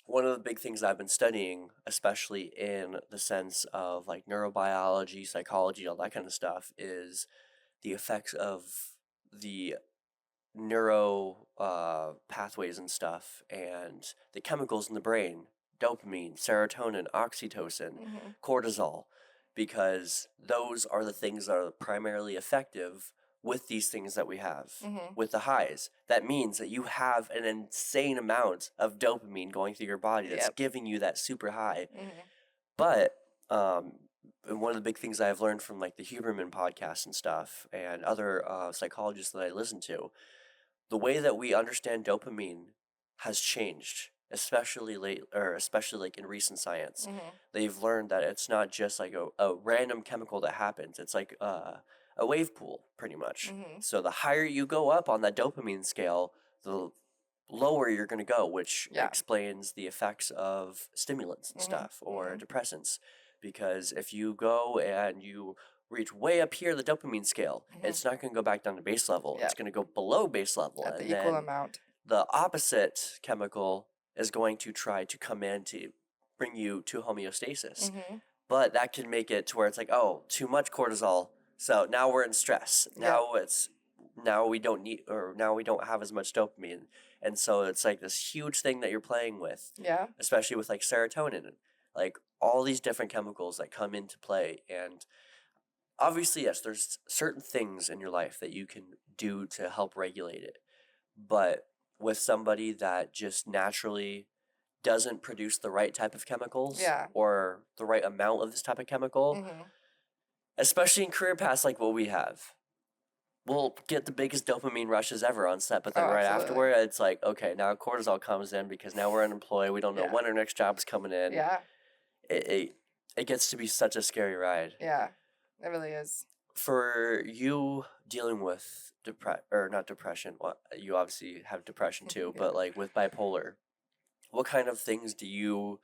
Speaker 3: one of the big things I've been studying, especially in the sense of like neurobiology, psychology, all that kind of stuff, is the effects of the neuro pathways and stuff, and the chemicals in the brain: dopamine, serotonin, oxytocin,
Speaker 2: Mhm.
Speaker 3: cortisol, because those are the things that are primarily effective with these things that we have,
Speaker 2: Mhm.
Speaker 3: with the highs. That means that you have an insane amount of dopamine going through your body that's
Speaker 2: Yep.
Speaker 3: giving you that super high.
Speaker 2: Mhm.
Speaker 3: But and one of the big things I've learned from like the Huberman podcast and stuff, and other psychologists that I listen to, the way that we understand dopamine has changed, especially especially like in recent science.
Speaker 2: Mhm.
Speaker 3: They've learned that it's not just like a random chemical that happens. It's like a wave pool, pretty much.
Speaker 2: Mhm.
Speaker 3: So the higher you go up on that dopamine scale, the lower you're going to go, which
Speaker 2: Yeah.
Speaker 3: explains the effects of stimulants and
Speaker 2: Mhm.
Speaker 3: stuff, or
Speaker 2: Mhm.
Speaker 3: depressants. Because if you go and you reach way up here the dopamine scale,
Speaker 2: Mhm.
Speaker 3: it's not going to go back down to base level. It's
Speaker 2: Yep.
Speaker 3: going to go below base level,
Speaker 2: At the
Speaker 3: and
Speaker 2: equal
Speaker 3: then
Speaker 2: amount.
Speaker 3: the opposite chemical is going to try to come in to bring you to homeostasis.
Speaker 2: Mhm.
Speaker 3: But that can make it to where it's like, oh, too much cortisol, so now we're in stress.
Speaker 2: Yep.
Speaker 3: Now we don't need, or now we don't have as much dopamine. And so it's like this huge thing that you're playing with,
Speaker 2: Yeah.
Speaker 3: especially with like serotonin, like all these different chemicals that come into play. And obviously, yes, there's certain things in your life that you can do to help regulate it. But with somebody that just naturally doesn't produce the right type of chemicals,
Speaker 2: Yeah.
Speaker 3: or the right amount of this type of chemical,
Speaker 2: Mhm.
Speaker 3: especially in career paths like what we have, we'll get the biggest dopamine rushes ever on set, but
Speaker 2: Oh,
Speaker 3: then right
Speaker 2: absolutely.
Speaker 3: afterward, it's like, okay, now cortisol comes in because now we're unemployed. We don't know
Speaker 2: Yeah.
Speaker 3: when our next job's coming in.
Speaker 2: Yeah.
Speaker 3: It gets to be such a scary ride.
Speaker 2: Yeah. It really is.
Speaker 3: For you dealing with not depression, well, you obviously have depression too,
Speaker 2: Yeah.
Speaker 3: but like with bipolar, what kind of things do you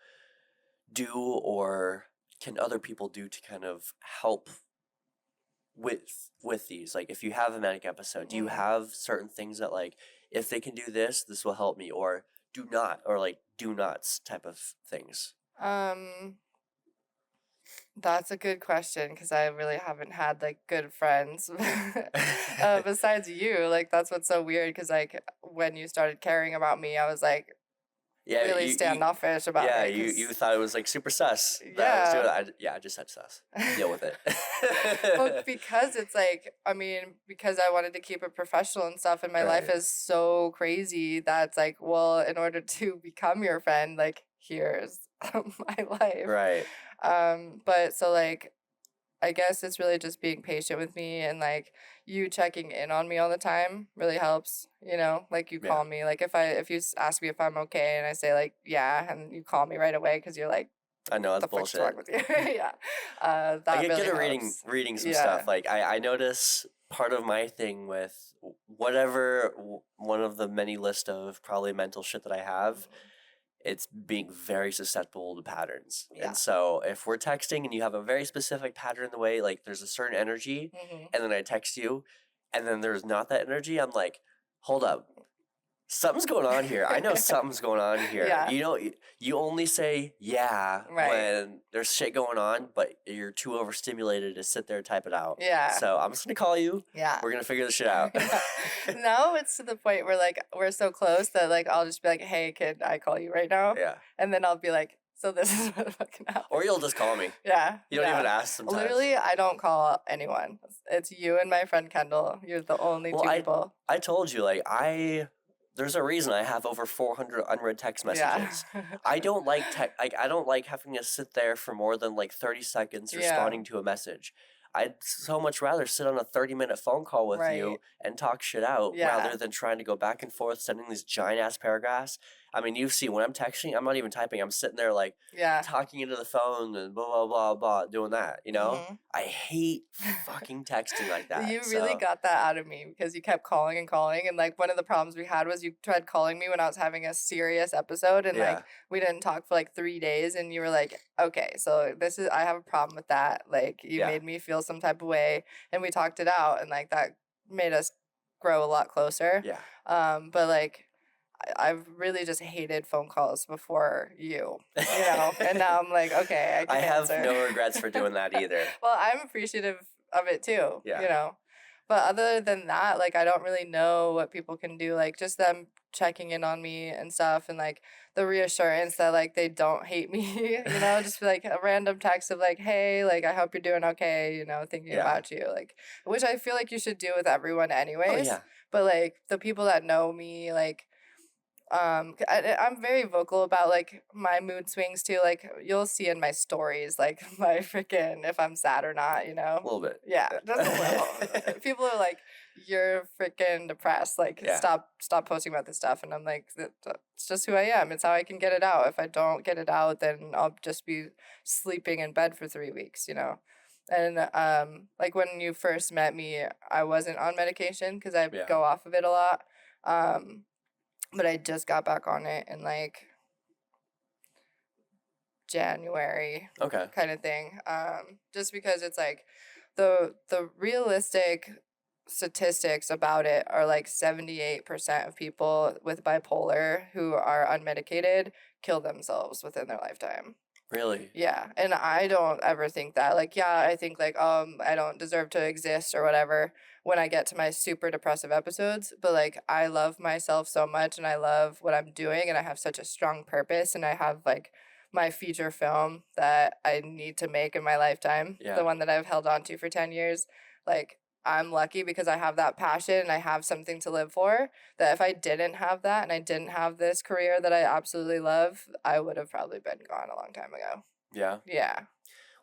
Speaker 3: do, or can other people do to kind of help with these? Like if you have a manic episode, do you
Speaker 2: Mhm.
Speaker 3: have certain things that like, if they can do this, this will help me, or do not, or like do nots type of things?
Speaker 2: That's a good question because I really haven't had like good friends besides you. Like that's what's so weird because like when you started caring about me, I was like
Speaker 3: Yeah,
Speaker 2: really standoffish about
Speaker 3: yeah,
Speaker 2: it.
Speaker 3: you
Speaker 2: 'Cause,
Speaker 3: thought it was like super sus that I was doing
Speaker 2: yeah.
Speaker 3: it. I just said sus. Deal with it.
Speaker 2: But because it's like, I mean, because I wanted to keep it professional and stuff, and my life
Speaker 3: Right.
Speaker 2: is so crazy that's like, well, in order to become your friend, like, here's my life.
Speaker 3: Right.
Speaker 2: But so like, I guess it's really just being patient with me and like you checking in on me all the time really helps, you know? Like you
Speaker 3: Yeah.
Speaker 2: call me, like if you ask me if I'm okay and I say like, yeah, and you call me right away because you're like,
Speaker 3: I know
Speaker 2: the
Speaker 3: that's
Speaker 2: fuck's wrong
Speaker 3: bullshit.
Speaker 2: with you? Yeah.
Speaker 3: I
Speaker 2: That
Speaker 3: get
Speaker 2: really
Speaker 3: good at
Speaker 2: helps.
Speaker 3: reading some
Speaker 2: Yeah.
Speaker 3: stuff. Like I notice part of my thing with whatever one of the many list of probably mental shit that I have, it's being very susceptible to patterns.
Speaker 2: Yeah.
Speaker 3: And so if we're texting and you have a very specific pattern in the way, like there's a certain energy,
Speaker 2: Mm-hmm.
Speaker 3: and then I text you, and then there's not that energy, I'm like, hold up. Something's going on here. I know something's going on here.
Speaker 2: Yeah.
Speaker 3: You know, you only say yeah
Speaker 2: Right.
Speaker 3: when there's shit going on, but you're too overstimulated to sit there and type it out.
Speaker 2: Yeah.
Speaker 3: So I'm just gonna call you.
Speaker 2: Yeah.
Speaker 3: We're gonna figure this shit out.
Speaker 2: Yeah. Now it's to the point where like we're so close that like I'll just be like, hey, can I call you right now?
Speaker 3: Yeah.
Speaker 2: And then I'll be like, so this is what fucking happened.
Speaker 3: Or you'll just call me.
Speaker 2: Yeah.
Speaker 3: You don't even ask sometimes.
Speaker 2: Literally, I don't call anyone. It's you and my friend Kendall. You're the only two people.
Speaker 3: I told you, like, I there's a reason I have over 400 unread text
Speaker 2: Yeah.
Speaker 3: messages. I don't like I don't like having to sit there for more than like 30 seconds
Speaker 2: Yeah.
Speaker 3: responding to a message. I'd so much rather sit on a 30-minute phone call with
Speaker 2: Right.
Speaker 3: you and talk shit out
Speaker 2: Yeah.
Speaker 3: rather than trying to go back and forth sending these giant ass paragraphs. I mean, you see when I'm texting, I'm not even typing. I'm sitting there like
Speaker 2: Yeah.
Speaker 3: talking into the phone and blah blah blah blah doing that, you know?
Speaker 2: Mhm.
Speaker 3: I hate fucking texting like that.
Speaker 2: You really
Speaker 3: So,
Speaker 2: got that out of me because you kept calling and calling, and like one of the problems we had was you tried calling me when I was having a serious episode, and like
Speaker 3: yeah.
Speaker 2: we didn't talk for like 3 days, and you were like, okay, so this is, I have a problem with that. Like you
Speaker 3: Yeah.
Speaker 2: made me feel some type of way, and we talked it out, and like that made us grow a lot closer.
Speaker 3: Yeah.
Speaker 2: But like I've really just hated phone calls before you know, and now I'm like, okay, I
Speaker 3: I
Speaker 2: can
Speaker 3: have
Speaker 2: answer.
Speaker 3: no regrets for doing that either.
Speaker 2: Well, I'm appreciative of it too,
Speaker 3: Yeah.
Speaker 2: you know. But other than that, like I don't really know what people can do. Like just them checking in on me and stuff, and like the reassurance that like they don't hate me, you know, just like a random text of like, hey, like I hope you're doing okay, you know, thinking
Speaker 3: Yeah.
Speaker 2: about you, like, which I feel like you should do with everyone
Speaker 3: Oh
Speaker 2: anyways.
Speaker 3: yeah.
Speaker 2: But like the people that know me, like I'm very vocal about like my mood swings too. Like you'll see in my stories, like my freaking if I'm sad or not, you
Speaker 3: A
Speaker 2: know.
Speaker 3: little bit.
Speaker 2: Yeah, just a little. People are like, "You're freaking depressed. Like,
Speaker 3: Yeah.
Speaker 2: stop posting about this stuff." And I'm like, "It's just who I am. It's how I can get it out. If I don't get it out, then I'll just be sleeping in bed for 3 weeks, you know." And like when you first met me, I wasn't on medication because I
Speaker 3: Yeah.
Speaker 2: go off of it a lot. But I just got back on it in like January
Speaker 3: Okay.
Speaker 2: kind of thing. Just because it's like the realistic statistics about it are like 78% of people with bipolar who are unmedicated kill themselves within their lifetime.
Speaker 3: Really?
Speaker 2: Yeah, and I don't ever think that. Like, yeah, I think like I don't deserve to exist or whatever when I get to my super depressive episodes, but like I love myself so much and I love what I'm doing and I have such a strong purpose and I have like my feature film that I need to make in my lifetime,
Speaker 3: Yeah.
Speaker 2: the one that I've held on to for 10 years. Like I'm lucky because I have that passion and I have something to live for, that if I didn't have that and I didn't have this career that I absolutely love, I would have probably been gone a long time ago.
Speaker 3: Yeah.
Speaker 2: Yeah.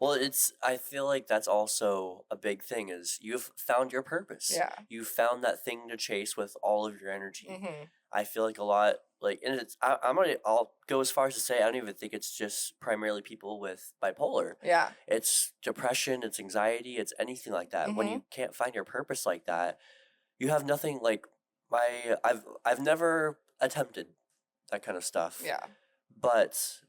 Speaker 3: Well, I feel like that's also a big thing is you've found your purpose.
Speaker 2: Yeah.
Speaker 3: You found that thing to chase with all of your energy.
Speaker 2: Mm-hmm.
Speaker 3: I feel like a lot, like, and I'll go as far as to say, I don't even think it's just primarily people with bipolar.
Speaker 2: Yeah.
Speaker 3: It's depression, it's anxiety, it's anything like that. When
Speaker 2: Mhm.
Speaker 3: you can't find your purpose like that, you have nothing like I've never attempted that kind of stuff.
Speaker 2: Yeah.
Speaker 3: But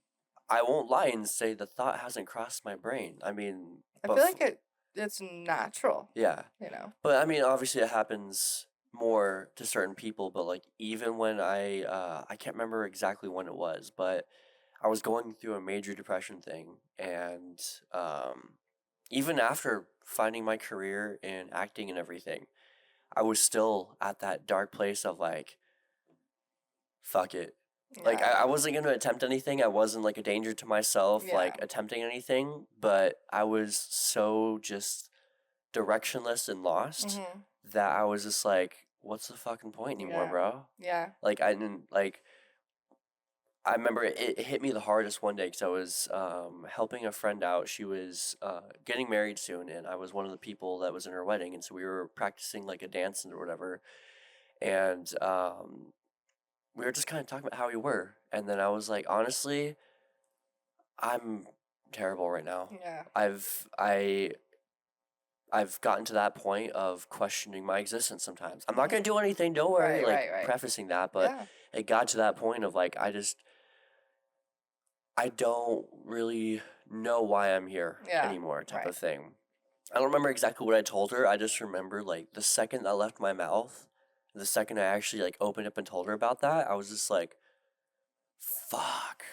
Speaker 3: I won't lie and say the thought hasn't crossed my brain. I mean,
Speaker 2: I
Speaker 3: but
Speaker 2: feel like it's natural,
Speaker 3: yeah.
Speaker 2: you know.
Speaker 3: But I mean, obviously it happens more to certain people, but like even when I can't remember exactly when it was, but I was going through a major depression thing and even after finding my career in acting and everything, I was still at that dark place of like, fuck it. Like
Speaker 2: Yeah.
Speaker 3: I wasn't gonna attempt anything. I wasn't like a danger to myself, like
Speaker 2: Yeah.
Speaker 3: attempting anything, but I was so just directionless and lost
Speaker 2: Mhm.
Speaker 3: that I was just like, what's the fucking point anymore,
Speaker 2: Yeah.
Speaker 3: bro?
Speaker 2: Yeah.
Speaker 3: Like I didn't like. I remember it hit me the hardest one day because I was helping a friend out. She was getting married soon, and I was one of the people that was in her wedding, and so we were practicing like a dance or whatever, and we were just kind of talking about how we were, and then I was like, honestly, I'm terrible right now.
Speaker 2: Yeah.
Speaker 3: I've gotten to that point of questioning my existence sometimes. I'm not gonna do anything, don't worry, like
Speaker 2: Right.
Speaker 3: prefacing that, but
Speaker 2: Yeah.
Speaker 3: it got to that point of like I don't really know why I'm here
Speaker 2: Yeah,
Speaker 3: anymore type
Speaker 2: right.
Speaker 3: of thing. I don't remember exactly what I told her. I just remember like the second that left my mouth, the second I actually like opened up and told her about that, I was just like, fuck.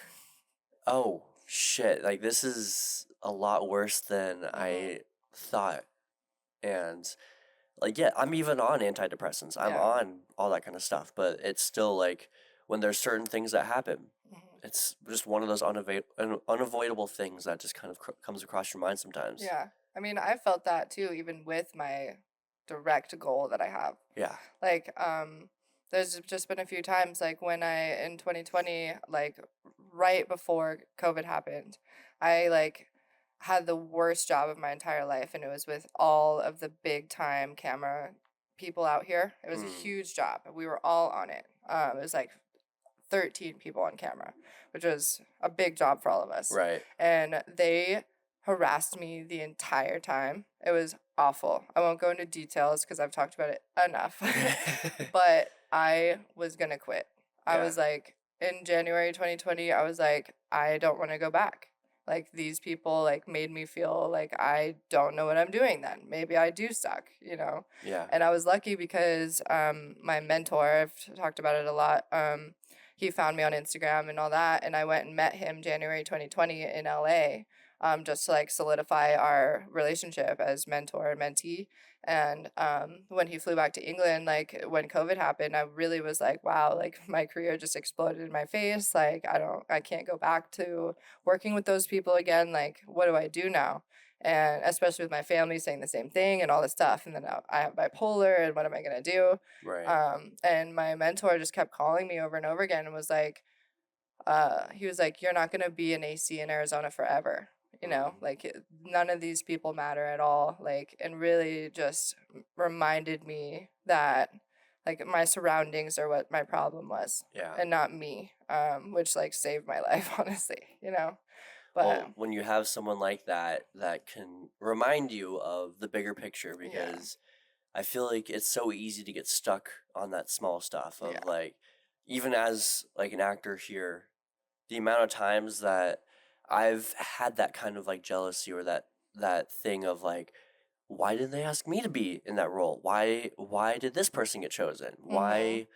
Speaker 3: Oh shit. Like this is a lot worse than I thought. And like yeah, I'm even on antidepressants. I'm
Speaker 2: Yeah.
Speaker 3: on all that kind of stuff, but it's still like when there's certain things that happen,
Speaker 2: Mhm.
Speaker 3: it's just one of those unavoidable things that just kind of comes across your mind sometimes.
Speaker 2: Yeah. I mean, I felt that too, even with my direct goal that I have.
Speaker 3: Yeah.
Speaker 2: Like, there's just been a few times like when I in 2020, like right before COVID happened, I like had the worst job of my entire life, and it was with all of the big time camera people out here. It was a
Speaker 3: Mm,
Speaker 2: huge job. We were all on it. It was like 13 people on camera, which was a big job for all of us.
Speaker 3: right.
Speaker 2: And they harassed me the entire time. It was awful. I won't go into details because I've talked about it enough. But I was going to quit. I
Speaker 3: Yeah.
Speaker 2: was like, in January 2020, I was like, I don't want to go back. Like, these people like made me feel like I don't know what I'm doing then. Maybe I do suck, you know?
Speaker 3: Yeah.
Speaker 2: And I was lucky because my mentor, I've talked about it a lot, he found me on Instagram and all that, and I went and met him January 2020 in LA, just to like solidify our relationship as mentor and mentee. And when he flew back to England, like when COVID happened, I really was like, wow, like my career just exploded in my face. Like I can't go back to working with those people again. Like, what do I do now? And especially with my family saying the same thing and all this stuff. And then I have bipolar, and what am I gonna do?
Speaker 3: Right.
Speaker 2: And my mentor just kept calling me over and over again and was like, he was like, you're not going to be an AC in Arizona forever. You know,
Speaker 3: Mm,
Speaker 2: like none of these people matter at all. Like, and really just reminded me that like my surroundings are what my problem was
Speaker 3: yeah.
Speaker 2: and not me, which like saved my life, honestly, you know? But
Speaker 3: Well, when you have someone like that that can remind you of the bigger picture,
Speaker 2: yeah,
Speaker 3: because I feel like it's so easy to get stuck on that small stuff of
Speaker 2: yeah.
Speaker 3: like, even as like an actor here, the amount of times that I've had that kind of like jealousy or that thing of like, why didn't they ask me to be in that role? Why did this person get chosen?
Speaker 2: Mm-hmm.
Speaker 3: Why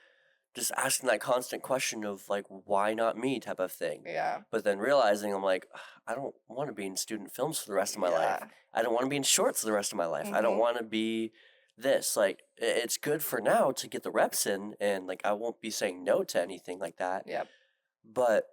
Speaker 3: just asking that constant question of like, why not me type of thing.
Speaker 2: Yeah.
Speaker 3: But then realizing I'm like, "Ugh, I don't want to be in student films for the rest of my life.
Speaker 2: Yeah.
Speaker 3: I don't want to be in shorts for the rest of my life. I don't
Speaker 2: Mm-hmm.
Speaker 3: want to be this. Like, it's good for now to get the reps in, and like, I won't be saying no to anything like that.
Speaker 2: Yep.
Speaker 3: But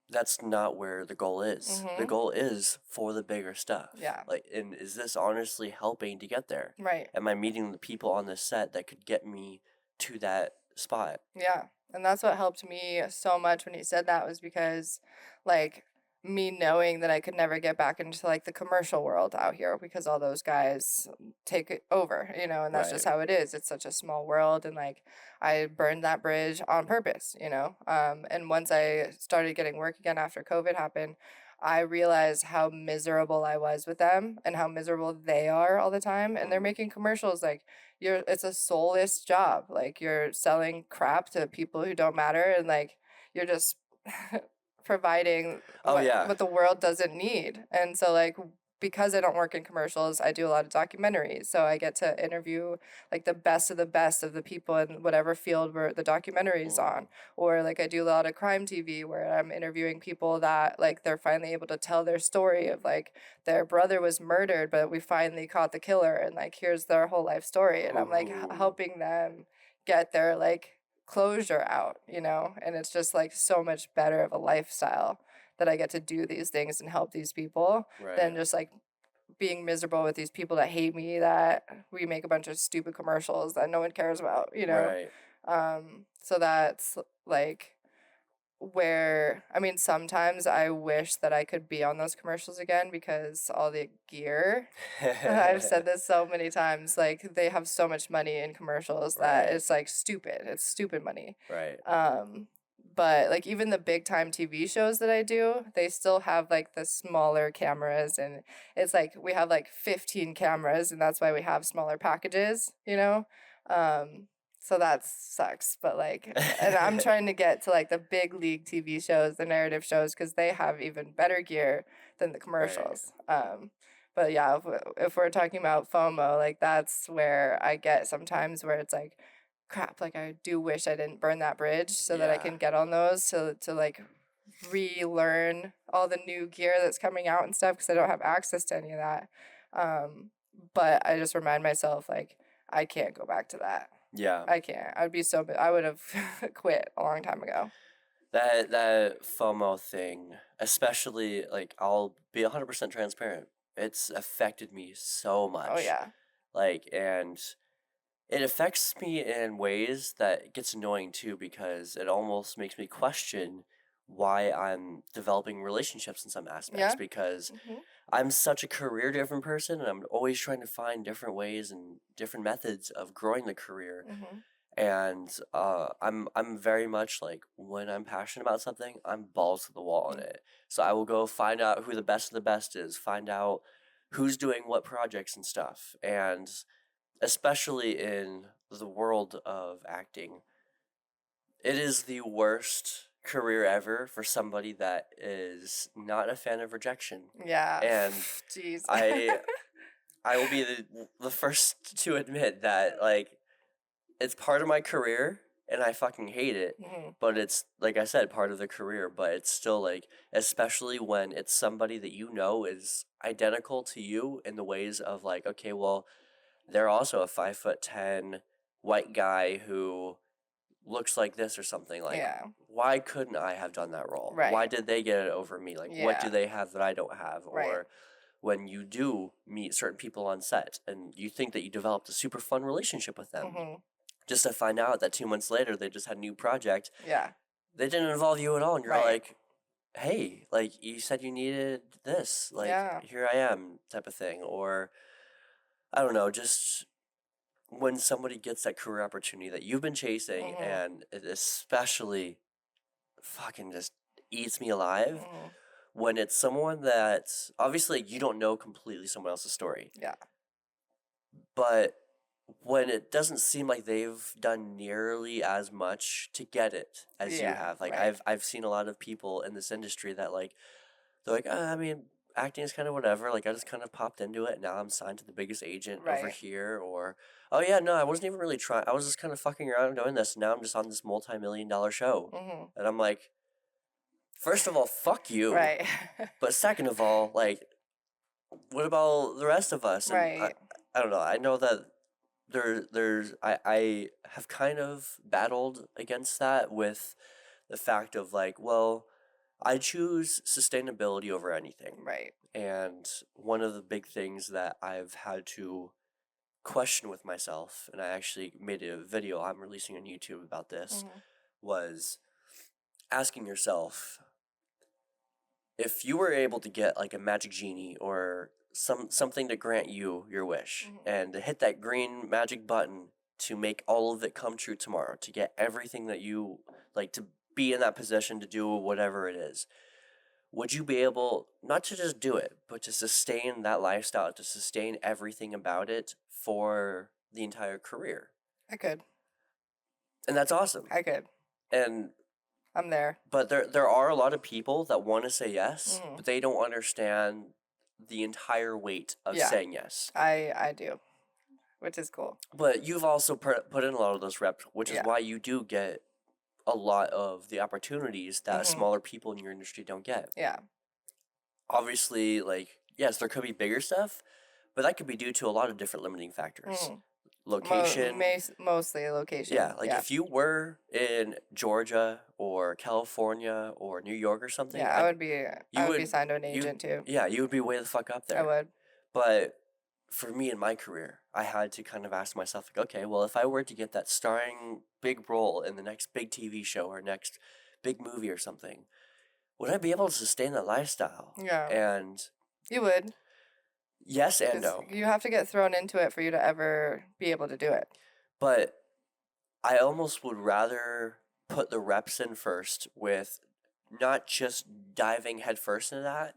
Speaker 3: that's not where the goal is. The
Speaker 2: Mm-hmm.
Speaker 3: goal is for the bigger stuff.
Speaker 2: Yeah.
Speaker 3: Like, and is this honestly helping to get there?
Speaker 2: Right.
Speaker 3: Am I meeting the people on this set that could get me to that spot?
Speaker 2: Yeah. And that's what helped me so much when he said that, was because like me knowing that I could never get back into like the commercial world out here because all those guys take it over, you know, and that's
Speaker 3: Right.
Speaker 2: just how it is. It's such a small world, and like I burned that bridge on purpose, you know. And once I started getting work again after COVID happened, I realized how miserable I was with them and how miserable they are all the time. And they're
Speaker 3: Mm.
Speaker 2: making commercials like it's a soulless job. Like you're selling crap to people who don't matter, and like you're just providing
Speaker 3: Oh yeah.
Speaker 2: what the world doesn't need. And so like because I don't work in commercials, I do a lot of documentaries. So I get to interview like the best of the people in whatever field where the documentary is
Speaker 3: Mm.
Speaker 2: on. Or like I do a lot of crime TV where I'm interviewing people that like they're finally able to tell their story of like their brother was murdered, but we finally caught the killer, and like here's their whole life story. And I'm like
Speaker 3: Ooh.
Speaker 2: helping them get their like closure out, you know? And it's just like so much better of a lifestyle that I get to do these things and help these people
Speaker 3: Right.
Speaker 2: than just like being miserable with these people that hate me, that we make a bunch of stupid commercials that no one cares about, you know?
Speaker 3: Right.
Speaker 2: So that's like where I mean sometimes I wish that I could be on those commercials again because all the gear. I've said this so many times, like they have so much money in commercials that
Speaker 3: Right.
Speaker 2: it's like stupid. It's stupid money.
Speaker 3: Right.
Speaker 2: Um but like even the big time TV shows that I do, they still have like the smaller cameras, and it's like we have like 15 cameras, and that's why we have smaller packages, you know? Um so that sucks, but like and I'm trying to get to like the big league TV shows, the narrative shows, cuz they have even better gear than the
Speaker 3: Right.
Speaker 2: commercials. But yeah, if we're talking about FOMO, like that's where I get sometimes where it's like crap, like I do wish I didn't burn that bridge so that I
Speaker 3: Yeah.
Speaker 2: can get on those to like relearn all the new gear that's coming out and stuff, because I don't have access to any of that. Um, but I just remind myself like I can't go back to that.
Speaker 3: Yeah.
Speaker 2: I can't. I'd be so I would have quit a long time ago.
Speaker 3: That FOMO thing, especially like I'll be 100% transparent. It's affected me so
Speaker 2: Oh
Speaker 3: much.
Speaker 2: yeah.
Speaker 3: Like, and it affects me in ways that gets annoying too, because it almost makes me question why I'm developing relationships in some aspects,
Speaker 2: Yeah.
Speaker 3: because
Speaker 2: Mm-hmm.
Speaker 3: I'm such a career driven person and I'm always trying to find different ways and different methods of growing the career.
Speaker 2: Mm-hmm.
Speaker 3: And I'm very much like, when I'm passionate about something, I'm balls to the wall in it. So I will go find out who the best of the best is, find out who's doing what projects and stuff. And especially in the world of acting, it is the worst career ever for somebody that is not a fan of rejection.
Speaker 2: Yeah.
Speaker 3: And
Speaker 2: Jeez.
Speaker 3: I I will be the first to admit that, like, it's part of my career and I fucking hate it,
Speaker 2: Mm-hmm.
Speaker 3: but it's, like I said, part of the career, but it's still like, especially when it's somebody that you know is identical to you in the ways of like, okay, well, they're also a 5'10" white guy who looks like this or something. Like,
Speaker 2: Yeah.
Speaker 3: why couldn't I have done that role?
Speaker 2: Right.
Speaker 3: Why did they get it over me? Like, what do
Speaker 2: Yeah.
Speaker 3: they have that I don't have?
Speaker 2: Right.
Speaker 3: Or when you do meet certain people on set and you think that you developed a super fun relationship with them,
Speaker 2: Mm-hmm.
Speaker 3: just to find out that 2 months later they just had a new project,
Speaker 2: Yeah.
Speaker 3: they didn't involve you at all, and you're
Speaker 2: Right.
Speaker 3: like, hey, like, you said you needed this, like,
Speaker 2: Yeah.
Speaker 3: here I am, type of thing. Or I don't know, just when somebody gets that career opportunity that you've been chasing,
Speaker 2: Mm-hmm.
Speaker 3: and it especially fucking just eats me alive
Speaker 2: Mm-hmm.
Speaker 3: when it's someone that obviously you don't know completely someone else's story,
Speaker 2: Yeah.
Speaker 3: but when it doesn't seem like they've done nearly as much to get it as you
Speaker 2: Yeah.
Speaker 3: have. Like,
Speaker 2: Right.
Speaker 3: I've seen a lot of people in this industry that, like, they're like, I mean, acting is kind of whatever. Like, I just kind of popped into it. Now I'm signed to the biggest agent over
Speaker 2: Right.
Speaker 3: here. Or, oh yeah, no, I wasn't even really trying. I was just kind of fucking around doing this. Now I'm just on this multi-million-dollar show.
Speaker 2: Mm-hmm.
Speaker 3: And I'm like, first of all, fuck you.
Speaker 2: Right.
Speaker 3: But second of all, like, what about the rest of us? And
Speaker 2: Right.
Speaker 3: I don't know. I know that I have kind of battled against that with the fact of like, well, I choose sustainability over anything.
Speaker 2: Right.
Speaker 3: And one of the big things that I've had to question with myself, and I actually made a video I'm releasing on YouTube about this,
Speaker 2: Mm-hmm.
Speaker 3: was asking yourself, if you were able to get like a magic genie or something to grant you your wish,
Speaker 2: Mm-hmm.
Speaker 3: and to hit that green magic button to make all of it come true tomorrow, to get everything that you like, to be in that position to do whatever it is, would you be able not to just do it, but to sustain that lifestyle, to sustain everything about it for the entire career?
Speaker 2: I could.
Speaker 3: And that's awesome.
Speaker 2: I could.
Speaker 3: And
Speaker 2: I'm there.
Speaker 3: but there are a lot of people that want to say yes,
Speaker 2: Mm-hmm.
Speaker 3: but they don't understand the entire weight of
Speaker 2: Yeah.
Speaker 3: saying yes.
Speaker 2: I do, which is cool.
Speaker 3: But you've also put in a lot of those reps, which is
Speaker 2: Yeah.
Speaker 3: why you do get a lot of the opportunities that
Speaker 2: Mm-hmm.
Speaker 3: smaller people in your industry don't get.
Speaker 2: Yeah.
Speaker 3: Obviously, like, yes, there could be bigger stuff, but that could be due to a lot of different limiting factors.
Speaker 2: Mm-hmm.
Speaker 3: Location.
Speaker 2: Mostly location.
Speaker 3: Yeah, like if you were in Georgia or California or New York or something,
Speaker 2: Yeah, I would be
Speaker 3: would
Speaker 2: signed to an agent too.
Speaker 3: yeah, you would be way the fuck up there.
Speaker 2: I would.
Speaker 3: But for me in my career, I had to kind of ask myself, like, okay, well, if I were to get that starring big role in the next big TV show or next big movie or something, would I be able to sustain that lifestyle?
Speaker 2: Yeah.
Speaker 3: And
Speaker 2: You would.
Speaker 3: yes and
Speaker 2: 'Cause
Speaker 3: no.
Speaker 2: you have to get thrown into it for you to ever be able to do it.
Speaker 3: But I almost would rather put the reps in first, with not just diving headfirst into that,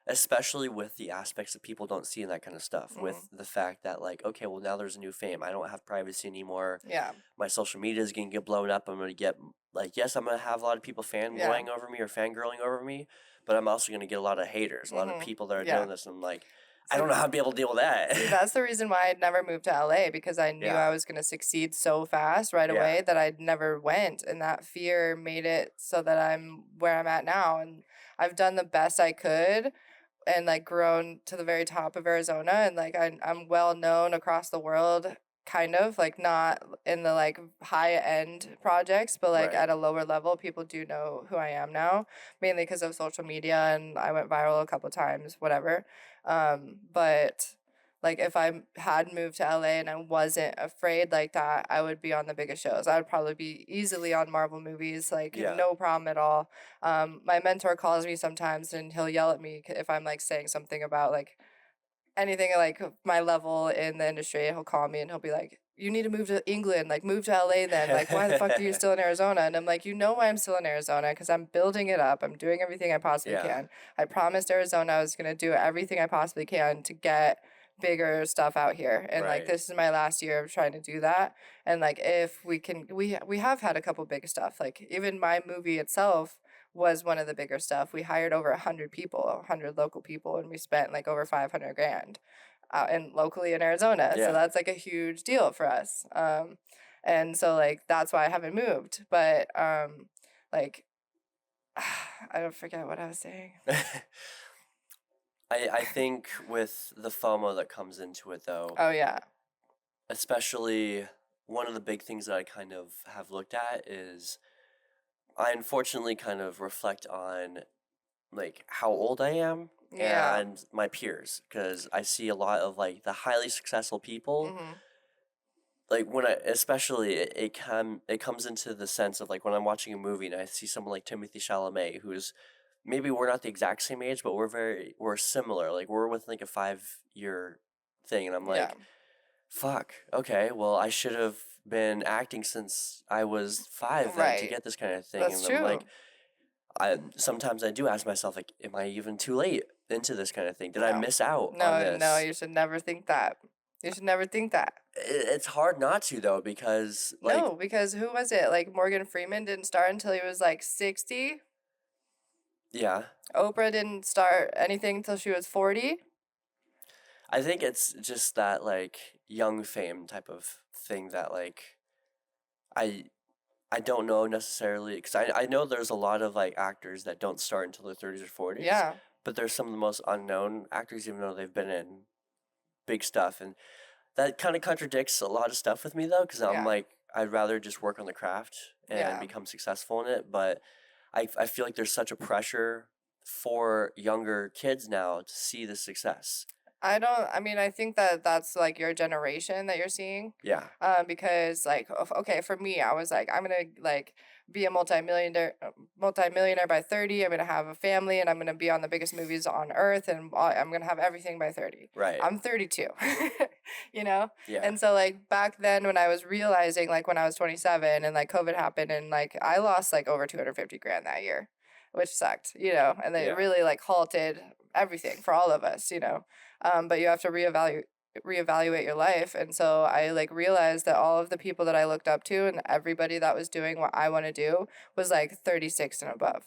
Speaker 3: especially with the aspects that people don't see in that kind of stuff. With the fact that, like, okay, well, now there's a new fame. I don't have privacy anymore.
Speaker 2: Yeah.
Speaker 3: My social media is going to get blown up. I'm going to get, like, yes, I'm going to have a lot of people fanboying over me or fangirling over me, but I'm also going to get a lot of haters, a lot of people that are doing this. And I'm like, I don't know how to be able to deal with that.
Speaker 2: See, that's the reason why I'd never moved to LA, because I knew I was going to succeed so fast right away that I'd never went. And that fear made it so that I'm where I'm at now. And I've done the best I could and like grown to the very top of Arizona. And like I'm well known across the world, kind of like not in the like high end projects, but like at a lower level, people do know who I am now, mainly because of social media, and I went viral a couple times, whatever. But like if I had moved to LA and I wasn't afraid like that, I would be on the biggest shows. I would probably be easily on Marvel movies, like
Speaker 3: Yeah.
Speaker 2: no problem at all. My mentor calls me sometimes and he'll yell at me if I'm like saying something about like anything like my level in the industry. He'll call me and he'll be like, "You need to move to England, like move to LA then. Like, why the fuck are you still in Arizona?" And I'm like, "You know why I'm still in Arizona? Because I'm building it up. I'm doing everything I possibly
Speaker 3: Yeah.
Speaker 2: can. I promised Arizona I was gonna do everything I possibly can to get bigger stuff out here. And like
Speaker 3: Right.
Speaker 2: this is my last year of trying to do that. And like if we can we have had a couple big stuff. Like even my movie itself was one of the bigger stuff. We hired over 100 people, 100 local people, and we spent like over 500 grand and locally in Arizona. So
Speaker 3: Yeah.
Speaker 2: that's like a huge deal for us. And so like that's why I haven't moved. But like I don't forget what I was saying.
Speaker 3: I think with the FOMO that comes into it though,
Speaker 2: Oh yeah.
Speaker 3: especially one of the big things that I kind of have looked at is I unfortunately kind of reflect on like how old I am
Speaker 2: Yeah.
Speaker 3: and my peers because I see a lot of like the highly successful people.
Speaker 2: Mm-hmm.
Speaker 3: Like when I especially it comes into the sense of like when I'm watching a movie and I see someone like Timothy Chalamet who's maybe we're not the exact same age but we're similar, like we're with like a 5 year thing, and I'm
Speaker 2: Yeah.
Speaker 3: like, fuck, okay, well I should have been acting since I was 5 then to
Speaker 2: Right.
Speaker 3: get this kind of thing.
Speaker 2: That's
Speaker 3: And I'm
Speaker 2: true.
Speaker 3: like, I sometimes I do ask myself like, am I even too late into this kind of thing? Did I
Speaker 2: No.
Speaker 3: miss out on
Speaker 2: No, no,
Speaker 3: this?
Speaker 2: you should never think that. You should never think that.
Speaker 3: It's hard not to though because like
Speaker 2: No, because who was it? Like Morgan Freeman didn't start until he was like 60.
Speaker 3: yeah,
Speaker 2: Oprah didn't start anything until she was 40.
Speaker 3: I think it's just that like young fame type of thing that like I I don't know necessarily because I know there's a lot of like actors that don't start until their 30s or 40s,
Speaker 2: Yeah.
Speaker 3: but they're some of the most unknown actors even though they've been in big stuff, and that kind of contradicts a lot of stuff with me though because I'm
Speaker 2: Yeah.
Speaker 3: like I'd rather just work on the craft and
Speaker 2: Yeah.
Speaker 3: become successful in it, but I feel like there's such a pressure for younger kids now to see the success.
Speaker 2: I mean, I think that that's like your generation that you're seeing.
Speaker 3: Yeah.
Speaker 2: Because like, okay, for me, I was like, I'm gonna like be a multimillionaire by 30. I'm gonna have a family and I'm gonna be on the biggest movies on earth and I'm gonna have everything by 30.
Speaker 3: Right.
Speaker 2: I'm 32, you know?
Speaker 3: Yeah.
Speaker 2: And so like back then when I was realizing like when I was 27 and like COVID happened and like I lost like over 250 grand that year, which sucked, you know, and it
Speaker 3: Yeah.
Speaker 2: really like halted everything for all of us, you know. But you have to reevaluate your life. And so I like realized that all of the people that I looked up to and everybody that was doing what I want to do was like 36 and above,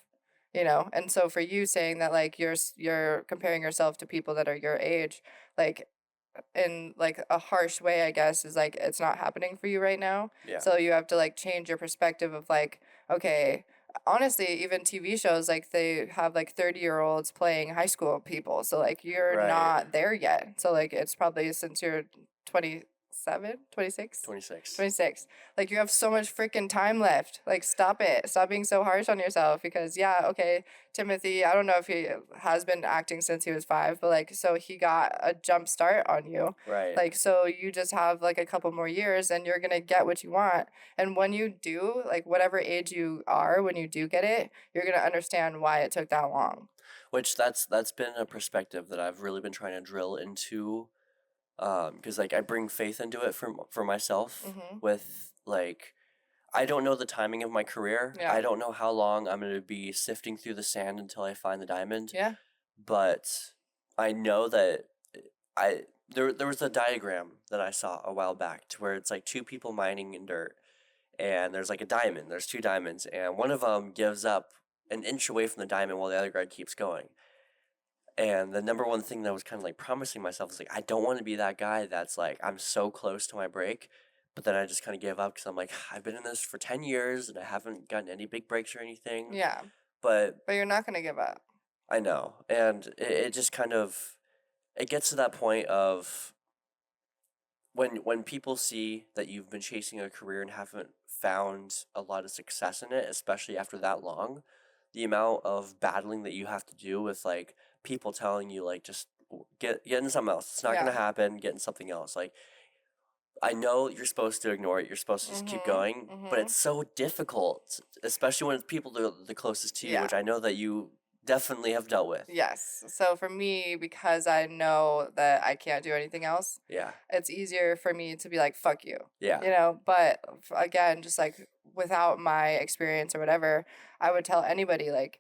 Speaker 2: you know. And so for you saying that like you're comparing yourself to people that are your age, like in like a harsh way, I guess, is like it's not happening for you right now.
Speaker 3: Yeah.
Speaker 2: So you have to like change your perspective of like, okay, honestly, even TV shows like they have like 30-year-olds playing high school people. So like you're
Speaker 3: Right.
Speaker 2: not there yet. So like it's probably since you're 27, 26.
Speaker 3: 26.
Speaker 2: 26. Like you have so much freaking time left. Like stop it. Stop being so harsh on yourself because yeah, okay, Timothy, I don't know if he has been acting since he was 5, but like so he got a jump start on you.
Speaker 3: Right.
Speaker 2: Like so you just have like a couple more years and you're going to get what you want. And when you do, like whatever age you are, when you do get it, you're going to understand why it took that long.
Speaker 3: Which that's been a perspective that I've really been trying to drill into, because like I bring faith into it for myself
Speaker 2: Mhm.
Speaker 3: with like I don't know the timing of my career.
Speaker 2: Yeah.
Speaker 3: I don't know how long I'm going to be sifting through the sand until I find the diamond.
Speaker 2: Yeah.
Speaker 3: But I know that there was a diagram that I saw a while back to where it's like two people mining in dirt and there's like a diamond. There's two diamonds and one of them gives up an inch away from the diamond while the other guy keeps going. And the number one thing that I was kind of like promising myself is like I don't want to be that guy that's like I'm so close to my break, but then I just kind of gave up because I'm like I've been in this for 10 years and I haven't gotten any big breaks or anything.
Speaker 2: Yeah.
Speaker 3: But
Speaker 2: But you're not going to give up.
Speaker 3: I know, and it just kind of it gets to that point of when people see that you've been chasing a career and haven't found a lot of success in it, especially after that long, the amount of battling that you have to do with like people telling you like just get into something else. It's not
Speaker 2: Yeah.
Speaker 3: gonna happen. Get in something else. Like, I know you're supposed to ignore it. You're supposed to just keep going, but it's so difficult, especially when it's people that are the closest to you,
Speaker 2: Yeah.
Speaker 3: which I know that you definitely have dealt with.
Speaker 2: Yes. So for me, because I know that I can't do anything else,
Speaker 3: Yeah.
Speaker 2: it's easier for me to be like, fuck you.
Speaker 3: Yeah.
Speaker 2: You know, but again, just like without my experience or whatever, I would tell anybody like,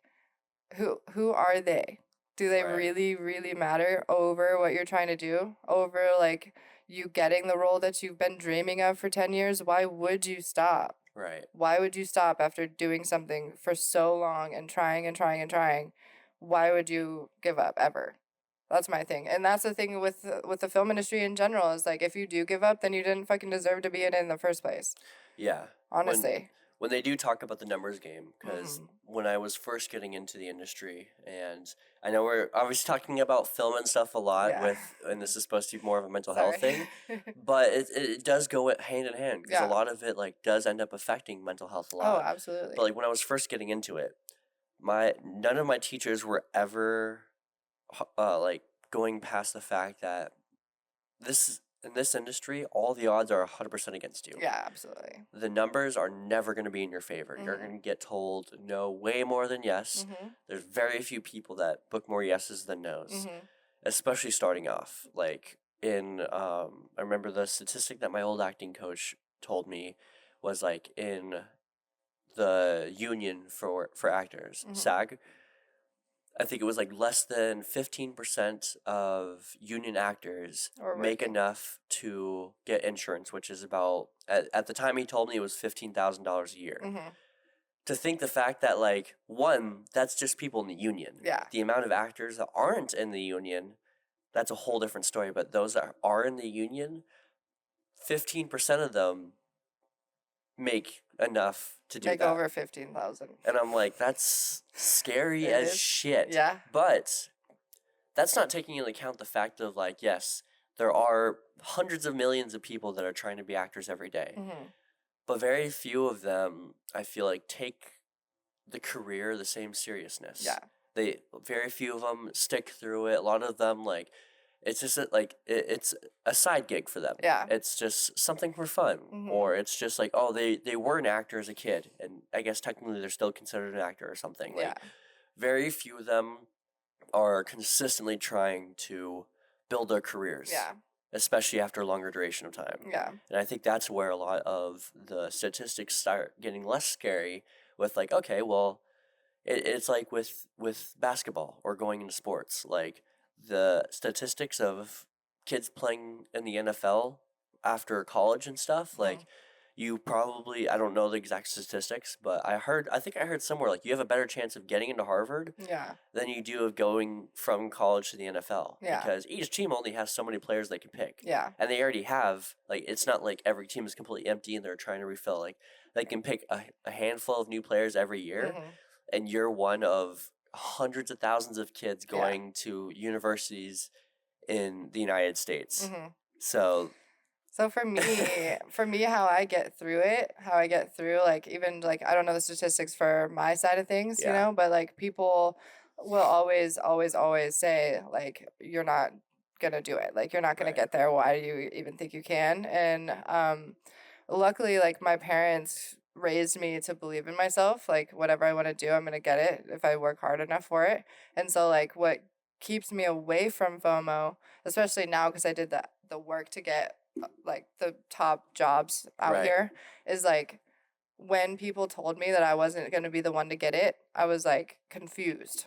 Speaker 2: who are they? Do they
Speaker 3: Right.
Speaker 2: really, really matter over what you're trying to do? Over like you getting the role that you've been dreaming of for 10 years? Why would you stop?
Speaker 3: Right.
Speaker 2: Why would you stop after doing something for so long and trying and trying and trying? Why would you give up ever? That's my thing. And that's the thing with the film industry in general is like if you do give up, then you didn't fucking deserve to be in it in the first place.
Speaker 3: Yeah.
Speaker 2: Honestly.
Speaker 3: When they do talk about the numbers game, because when I was first getting into the industry, and I know we're obviously talking about film and stuff a lot
Speaker 2: Yeah.
Speaker 3: and this is supposed to be more of a mental
Speaker 2: Sorry.
Speaker 3: health thing, but it does go hand in hand because
Speaker 2: Yeah.
Speaker 3: a lot of it like does end up affecting mental health a
Speaker 2: Oh,
Speaker 3: lot.
Speaker 2: absolutely.
Speaker 3: But like when I was first getting into it, none of my teachers were ever like going past the fact that in this industry, all the odds are 100% against you.
Speaker 2: Yeah, absolutely.
Speaker 3: The numbers are never going to be in your favor. You're going to get told no way more than yes. There's very few people that book more yeses than nos, especially starting off. Like I remember the statistic that my old acting coach told me was like in the union for actors, SAG, I think it was like less than 15% of union actors make enough to get insurance, which is about, at the time he told me it was $15,000 a year. To think the fact that, like, one, that's just people in the union.
Speaker 2: Yeah.
Speaker 3: The amount of actors that aren't in the union, that's a whole different story. But those that are in the union, 15% of them make enough to do
Speaker 2: Make
Speaker 3: that.
Speaker 2: over 15,000.
Speaker 3: And I'm like, that's scary as shit.
Speaker 2: Yeah.
Speaker 3: But that's not taking into account the fact of like, yes, there are hundreds of millions of people that are trying to be actors every day. But very few of them, I feel like, take the career the same seriousness.
Speaker 2: Yeah.
Speaker 3: Very few of them stick through it. A lot of them, like, it's just it's a side gig for them.
Speaker 2: Yeah.
Speaker 3: It's just something for fun. Or it's just like, oh, they were an actor as a kid, and I guess technically they're still considered an actor or something.
Speaker 2: Yeah.
Speaker 3: Like, very few of them are consistently trying to build their careers.
Speaker 2: Yeah.
Speaker 3: Especially after a longer duration of time.
Speaker 2: Yeah.
Speaker 3: And I think that's where a lot of the statistics start getting less scary with like, okay, well, it's like with basketball or going into sports. Like, the statistics of kids playing in the NFL after college and stuff, like, you probably, I don't know the exact statistics, but I think I heard somewhere like you have a better chance of getting into Harvard than you do of going from college to the NFL.
Speaker 2: Yeah.
Speaker 3: Because each team only has so many players they can pick.
Speaker 2: Yeah.
Speaker 3: And they already have, like, it's not like every team is completely empty and they're trying to refill. Like, they can pick a handful of new players every year, and you're one of hundreds of thousands of kids going to universities in the United States. So
Speaker 2: for me, how I get through like even like I don't know the statistics for my side of things, you know, but like people will always say like you're not gonna do it, like you're not gonna get there. Why do you even think you can? And luckily, like my parents raised me to believe in myself. Like whatever I want to do, I'm gonna get it if I work hard enough for it. And so like what keeps me away from FOMO, especially now because I did the work to get like the top jobs out here, is like when people told me that I wasn't going to be the one to get it, I was like confused.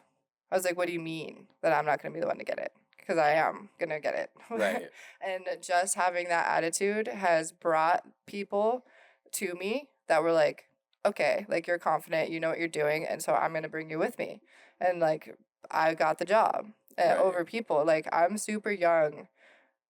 Speaker 2: I was like, what do you mean that I'm not going to be the one to get it? Because I am going to get it.
Speaker 3: Right.
Speaker 2: And just having that attitude has brought people to me that were like, okay, like you're confident, you know what you're doing, and so I'm going to bring you with me. And like I got the job over people. Like I'm super young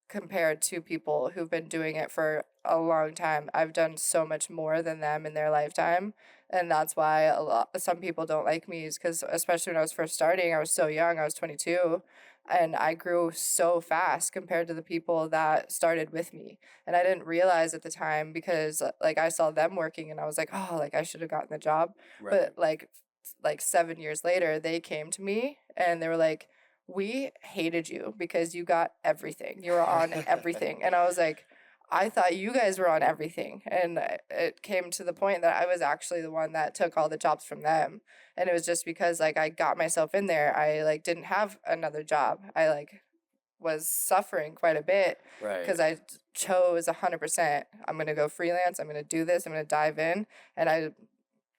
Speaker 2: compared to people who've been doing it for a long time. I've done so much more than them in their lifetime, and that's why some people don't like me, is because especially when I was first starting, I was so young. I was 22, and I grew so fast compared to the people that started with me, and I didn't realize at the time because like I saw them working and I was like, oh, like I should have gotten the job. But like 7 years later, they came to me and they were like, we hated you because you got everything. You were on everything. And I was like, I thought you guys were on everything. And it came to the point that I was actually the one that took all the jobs from them. And it was just because like I got myself in there. I like didn't have another job. I like was suffering quite a bit
Speaker 3: Right.
Speaker 2: because I chose 100%. I'm going to go freelance. I'm going to do this. I'm going to dive in. And I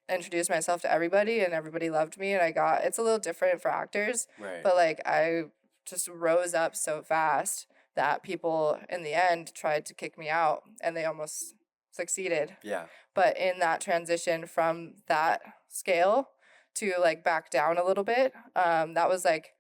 Speaker 2: introduced myself to everybody and everybody loved me. And it's a little different for actors,
Speaker 3: Right.
Speaker 2: but like I just rose up so fast that people in the end tried to kick me out and they almost succeeded.
Speaker 3: Yeah.
Speaker 2: But in that transition from that scale to like back down a little bit, that was like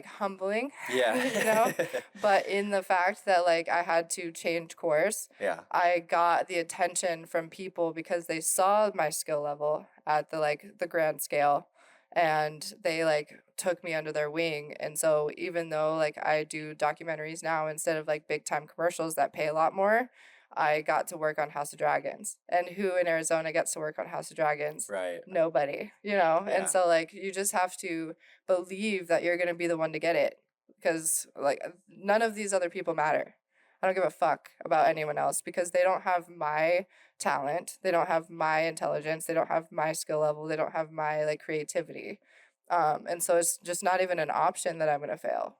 Speaker 2: humbling,
Speaker 3: Yeah.
Speaker 2: you know, but in the fact that like I had to change course,
Speaker 3: Yeah.
Speaker 2: I got the attention from people because they saw my skill level at the grand scale and they like took me under their wing. And so even though like I do documentaries now instead of like big time commercials that pay a lot more, I got to work on House of Dragons. And who in Arizona gets to work on House of Dragons?
Speaker 3: Right.
Speaker 2: Nobody, you know?
Speaker 3: Yeah.
Speaker 2: And so like you just have to believe that you're going to be the one to get it because like none of these other people matter. I don't give a fuck about anyone else because they don't have my talent, they don't have my intelligence, they don't have my skill level, they don't have my like creativity. And so it's just not even an option that I'm going to fail.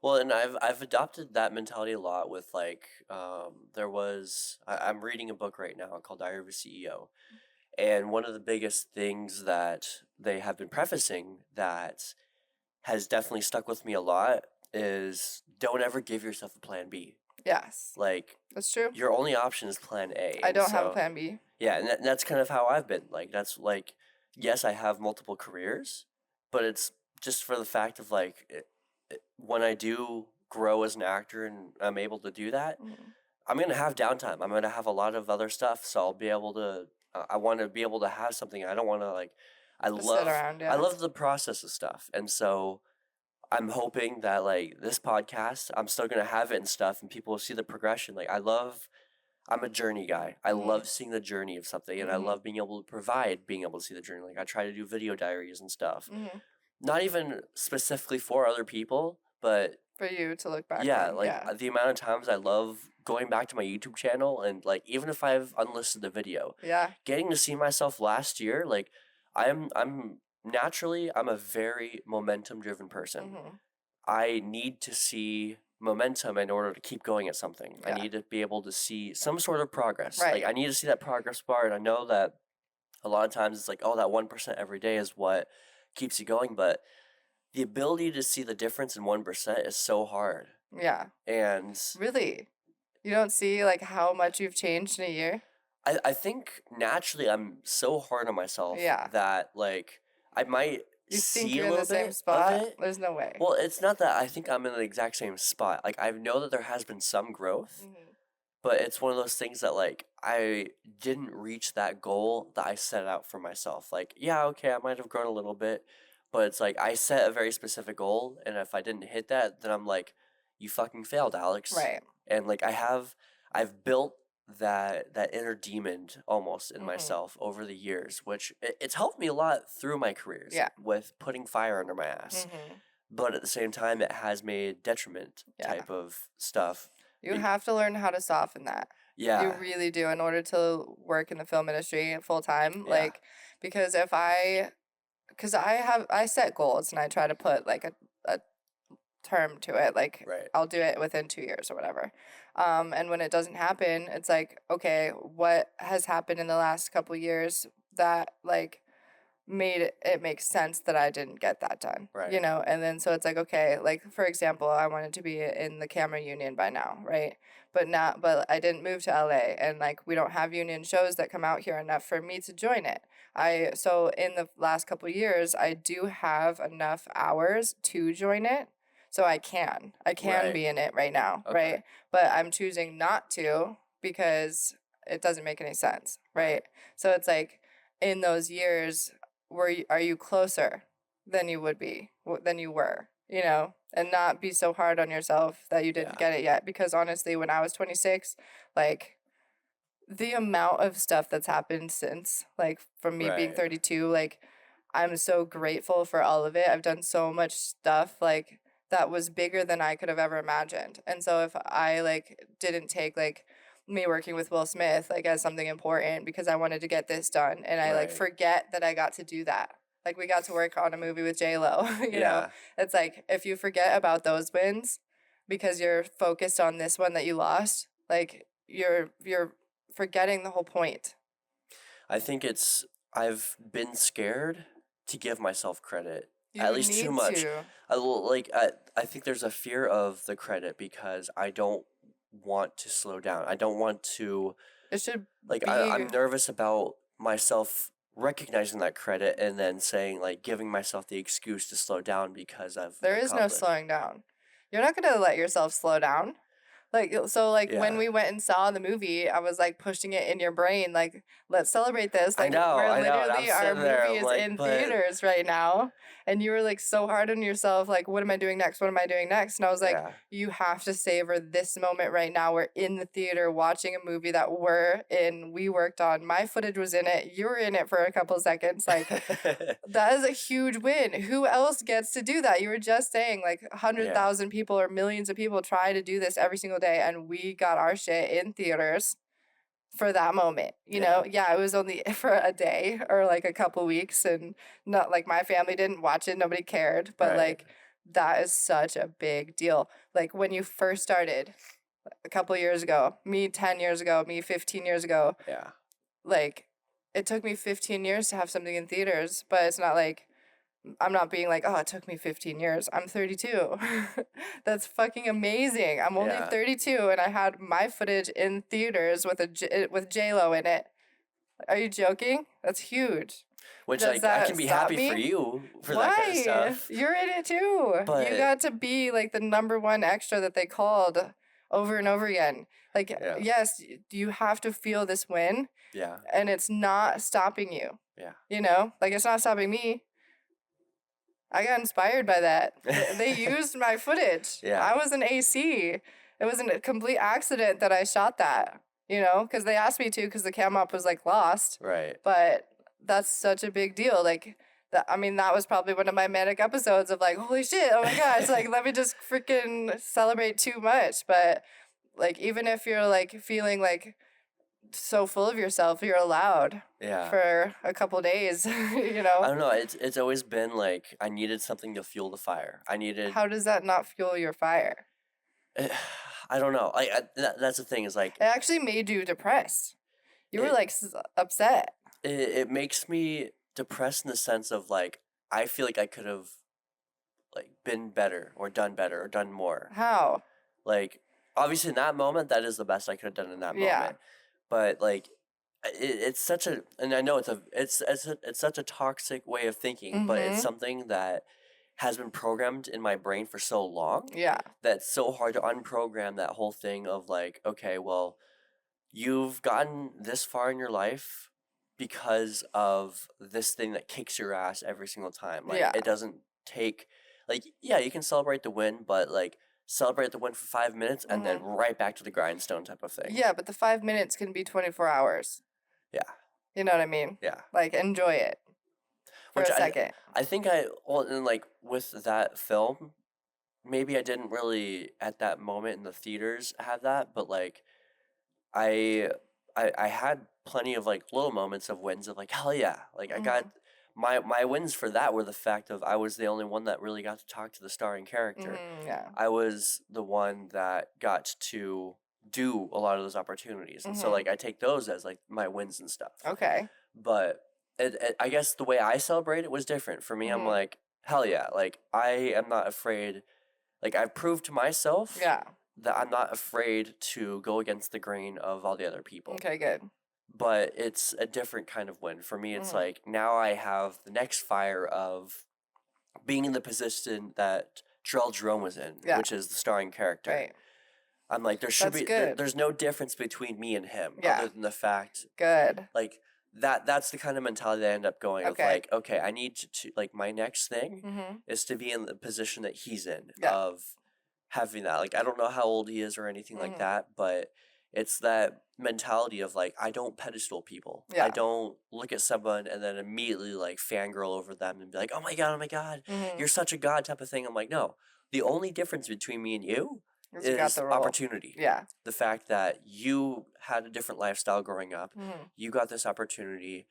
Speaker 3: Well, and I've adopted that mentality a lot with like I'm reading a book right now called Diary of a CEO. And one of the biggest things that they have been prefacing that has definitely stuck with me a lot is don't ever give yourself a plan B.
Speaker 2: Yes.
Speaker 3: Like
Speaker 2: That's true.
Speaker 3: your only option is plan A.
Speaker 2: I
Speaker 3: And
Speaker 2: don't have a
Speaker 3: so-
Speaker 2: plan B.
Speaker 3: Yeah, and that's kind of how I've been. Like that's like yes, I have multiple careers, but it's just for the fact of like when I do grow as an actor and I'm able to do that,
Speaker 2: Mhm.
Speaker 3: I'm going to have downtime. I'm going to have a lot of other stuff, so I'll be able to I want to be able to have something. I don't want to like
Speaker 2: Just sit around, yeah.
Speaker 3: I love the process of stuff. And so I'm hoping that like this podcast, I'm still going to have it and stuff and people will see the progression. Like I'm a journey guy. I
Speaker 2: Mhm.
Speaker 3: love seeing the journey of something and I
Speaker 2: Mhm.
Speaker 3: love being able to provide being able to see the journey. Like I try to do video diaries and stuff.
Speaker 2: Mhm.
Speaker 3: Not even specifically for other people, but
Speaker 2: For you to look back
Speaker 3: yeah,
Speaker 2: on,
Speaker 3: like
Speaker 2: yeah.
Speaker 3: the amount of times I love going back to my YouTube channel and like even if I've unlisted the video,
Speaker 2: Yeah.
Speaker 3: getting to see myself last year, like I'm naturally I'm a very momentum driven person.
Speaker 2: Mhm.
Speaker 3: I need to see momentum in order to keep going at something. I
Speaker 2: Yeah.
Speaker 3: need to be able to see some sort of progress.
Speaker 2: Right.
Speaker 3: Like I need to see that progress bar and I know that a lot of times it's like, oh, that 1% every day is what keeps you going, but the ability to see the difference in 1% is so hard.
Speaker 2: Yeah.
Speaker 3: And
Speaker 2: Really? You don't see like how much you've changed in a year?
Speaker 3: I think naturally I'm so hard on myself
Speaker 2: Yeah.
Speaker 3: that like I might
Speaker 2: You think
Speaker 3: see
Speaker 2: you're
Speaker 3: a
Speaker 2: in the
Speaker 3: little
Speaker 2: same
Speaker 3: bit
Speaker 2: spot?
Speaker 3: of it.
Speaker 2: There's no way.
Speaker 3: Well, it's not that I think I'm in the exact same spot. Like I know that there has been some growth,
Speaker 2: Mhm.
Speaker 3: but it's one of those things that like I didn't reach that goal that I set out for myself. Like, yeah, okay, I might have grown a little bit, but it's like I set a very specific goal and if I didn't hit that, then I'm like, you fucking failed, Alex.
Speaker 2: Right.
Speaker 3: And like I've built that inner demon almost in
Speaker 2: Mhm.
Speaker 3: myself over the years, which it's helped me a lot through my careers
Speaker 2: Yeah.
Speaker 3: with putting fire under my ass.
Speaker 2: Mhm.
Speaker 3: But at the same time, it has made detriment
Speaker 2: Yeah.
Speaker 3: type of stuff.
Speaker 2: You
Speaker 3: It-
Speaker 2: have to learn how to soften that. You
Speaker 3: yeah,
Speaker 2: really do in order to work in the film industry full time.
Speaker 3: Yeah.
Speaker 2: Like, because because I set goals and I try to put like a term to it. Like,
Speaker 3: right,
Speaker 2: I'll do it within 2 years or whatever. And when it doesn't happen, it's like, okay, what has happened in the last couple years that like made it make sense that I didn't get that done,
Speaker 3: Right.
Speaker 2: you know? And then so it's like, okay, like for example, I wanted to be in the camera union by now, right? But I didn't move to LA and like we don't have union shows that come out here enough for me to join it. So in the last couple years, I do have enough hours to join it. So I can
Speaker 3: Right.
Speaker 2: be in it right now,
Speaker 3: Okay.
Speaker 2: right? But I'm choosing not to because it doesn't make any sense, right? So it's like in those years are you closer than you would be than you were, you know, and not be so hard on yourself that you didn't
Speaker 3: Yeah.
Speaker 2: get it yet because honestly when I was 26 like the amount of stuff that's happened since like from me being
Speaker 3: Right.
Speaker 2: 32 like I'm so grateful for all of it. I've done so much stuff like that was bigger than I could have ever imagined. And so if I like didn't take like me working with Will Smith like as something important because I wanted to get this done and I like
Speaker 3: Right.
Speaker 2: forget that I got to do that. Like we got to work on a movie with J-Lo, you know.
Speaker 3: Yeah.
Speaker 2: It's like if you forget about those wins because you're focused on this one that you lost, like you're forgetting the whole point.
Speaker 3: I think I've been scared to give myself credit.
Speaker 2: You
Speaker 3: At least too
Speaker 2: need
Speaker 3: much.
Speaker 2: to.
Speaker 3: I think there's a fear of the credit because I don't want to slow down. I don't want to
Speaker 2: It should
Speaker 3: like
Speaker 2: be
Speaker 3: I'm nervous about myself recognizing that credit and then saying like giving myself the excuse to slow down because I've
Speaker 2: there is no
Speaker 3: accomplished.
Speaker 2: slowing down. You're not gonna let yourself slow down. Like so like when
Speaker 3: Yeah.
Speaker 2: we went and saw the movie, I was like pushing it in your brain, like, let's celebrate this. Like we're
Speaker 3: I know, and I'm
Speaker 2: literally our
Speaker 3: sitting there,
Speaker 2: movie
Speaker 3: I'm
Speaker 2: is
Speaker 3: like,
Speaker 2: in
Speaker 3: but
Speaker 2: theaters right now. And you were like so hard on yourself, like, what am I doing next? What am I doing next? And I was like,
Speaker 3: yeah,
Speaker 2: you have to savor this moment right now. We're in the theater watching a movie that we worked on. My footage was in it. You were in it for a couple seconds. Like that is a huge win. Who else gets to do that? You were just saying like
Speaker 3: yeah,
Speaker 2: 100,000 people or millions of people try to do this every single day, and we got our shit in theaters for that moment. You know, yeah, it was only for a day or like a couple weeks, and not like my family didn't watch it, nobody cared, but
Speaker 3: right,
Speaker 2: like that is such a big deal. Like when you first started a couple years ago, me 10 years ago, me 15 years ago,
Speaker 3: yeah,
Speaker 2: like it took me 15 years to have something in theaters, but it's not like I'm not being like, oh, it took me 15 years. I'm 32. That's fucking amazing. I'm only
Speaker 3: yeah.
Speaker 2: 32 and I had my footage in theaters with with J-Lo in it. Are you joking? That's huge.
Speaker 3: Which
Speaker 2: Does
Speaker 3: I
Speaker 2: that
Speaker 3: can be
Speaker 2: stop
Speaker 3: happy for
Speaker 2: me?
Speaker 3: you for that kind of
Speaker 2: Why?
Speaker 3: stuff,
Speaker 2: You're in it too. You
Speaker 3: but
Speaker 2: got to be like the number one extra that they called over and over again. Like,
Speaker 3: yeah,
Speaker 2: yes, you have to feel this win
Speaker 3: yeah,
Speaker 2: and it's not stopping you.
Speaker 3: yeah.
Speaker 2: You know, like it's not stopping me. I got inspired by that. They used my footage.
Speaker 3: Yeah.
Speaker 2: I was an AC. It was a complete accident that I shot that, you know, because they asked me to because the cam op was like lost.
Speaker 3: Right.
Speaker 2: But that's such a big deal. Like, that, I mean, that was probably one of my manic episodes of like, holy shit, oh my gosh, like, let me just freaking celebrate too much. But like, even if you're like feeling like so full of yourself, you're allowed
Speaker 3: Yeah.
Speaker 2: for a couple days, you
Speaker 3: I
Speaker 2: know?
Speaker 3: don't know. It's always been like I needed something to fuel the fire. I needed.
Speaker 2: How does that not fuel your fire?
Speaker 3: I don't know. That's the thing is like
Speaker 2: It actually made you depressed. You were
Speaker 3: it,
Speaker 2: like upset.
Speaker 3: it makes me depressed in the sense of like I feel like I could have like been better or done more.
Speaker 2: How?
Speaker 3: Like obviously in that moment that is the best I could have done in that
Speaker 2: Yeah.
Speaker 3: moment. But like it's such a and I know it's such a toxic way of thinking, but it's
Speaker 2: Mhm.
Speaker 3: something that has been programmed in my brain for so long
Speaker 2: Yeah.
Speaker 3: that it's so hard to unprogram that whole thing of like, okay, well, you've gotten this far in your life because of this thing that kicks your ass every single time. Like
Speaker 2: Yeah.
Speaker 3: it doesn't take like yeah, you can celebrate the win, but like celebrate the win for 5 minutes and then
Speaker 2: Mhm.
Speaker 3: right back to the grindstone type of thing.
Speaker 2: Yeah, but the 5 minutes can be 24 hours.
Speaker 3: Yeah.
Speaker 2: You know what I mean?
Speaker 3: Yeah.
Speaker 2: Like, enjoy it for
Speaker 3: Which
Speaker 2: a second.
Speaker 3: I think well and like with that film, maybe I didn't really at that moment in the theaters have that, but like I I had plenty of like little moments of wins of like hell yeah. Like I got
Speaker 2: Mhm.
Speaker 3: my wins for that were the fact of I was the only one that really got to talk to the starring character.
Speaker 2: Yeah.
Speaker 3: I was the one that got to do a lot of those opportunities. And so
Speaker 2: Mhm.
Speaker 3: like I take those as like my wins and stuff.
Speaker 2: Okay.
Speaker 3: But I guess the way I celebrate it was different. For me, I'm
Speaker 2: Mhm.
Speaker 3: like, hell yeah. Like I am not afraid. Like I've proved to myself
Speaker 2: Yeah.
Speaker 3: that I'm not afraid to go against the grain of all the other people.
Speaker 2: Okay, good.
Speaker 3: But it's a different kind of win. For me, it's
Speaker 2: Mhm.
Speaker 3: like now I have the next fire of being in the position that Terrell Jerome was in,
Speaker 2: Yeah.
Speaker 3: which is the starring character.
Speaker 2: Right.
Speaker 3: I'm like, there should
Speaker 2: That's
Speaker 3: be
Speaker 2: good.
Speaker 3: there's no difference between me and him
Speaker 2: Yeah.
Speaker 3: other than the fact
Speaker 2: Good.
Speaker 3: like that's the kind of mentality I end up going of
Speaker 2: Okay.
Speaker 3: like, okay, I need to like my next thing
Speaker 2: Mhm.
Speaker 3: is to be in the position that he's in
Speaker 2: Yeah.
Speaker 3: of having that. Like I don't know how old he is or anything like
Speaker 2: Mhm.
Speaker 3: that, but it's that mentality of like, I don't pedestal people.
Speaker 2: Yeah.
Speaker 3: I don't look at someone and then immediately like fangirl over them and be like, oh my God, you're such a god type of thing. I'm like, no. The only difference between me and you
Speaker 2: You got
Speaker 3: is
Speaker 2: the role.
Speaker 3: opportunity.
Speaker 2: Yeah.
Speaker 3: The fact that you had a different lifestyle growing up,
Speaker 2: Mm-hmm.
Speaker 3: you got this opportunity.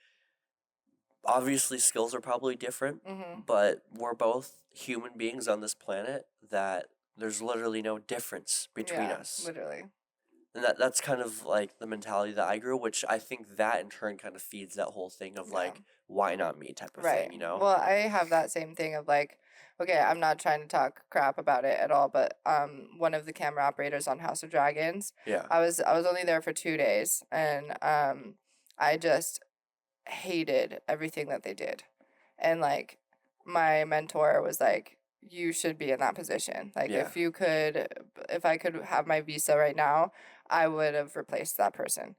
Speaker 3: Obviously, skills are probably different,
Speaker 2: Mm-hmm.
Speaker 3: but we're both human beings on this planet that there's literally no difference between us.
Speaker 2: Literally.
Speaker 3: And that's kind of like the mentality that I grew, which I think that in turn kind of feeds that whole thing of like, why not me type of
Speaker 2: Right.
Speaker 3: thing, you know?
Speaker 2: Well, I have that same thing of like, okay, I'm not trying to talk crap about it at all, but one of the camera operators on House of Dragons,
Speaker 3: Yeah.
Speaker 2: I was only there for 2 days, and I just hated everything that they did. And like my mentor was like, you should be in that position. Like
Speaker 3: Yeah.
Speaker 2: if I could have my visa right now, I would have replaced that person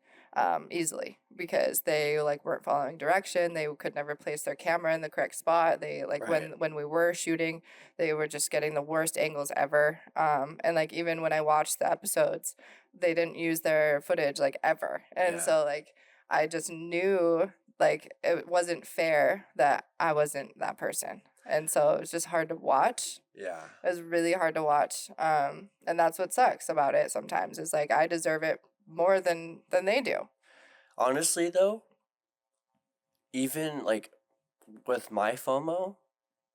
Speaker 2: easily, because they like weren't following direction. They could never place their camera in the correct spot. They like
Speaker 3: Right.
Speaker 2: when we were shooting, they were just getting the worst angles ever. And like even when I watched the episodes, they didn't use their footage like ever. And
Speaker 3: Yeah.
Speaker 2: so like I just knew like it wasn't fair that I wasn't that person. And so it was just hard to watch.
Speaker 3: Yeah.
Speaker 2: It was really hard to watch. And that's what sucks about it sometimes, is like I deserve it more than they do.
Speaker 3: Honestly, though, even like with my FOMO,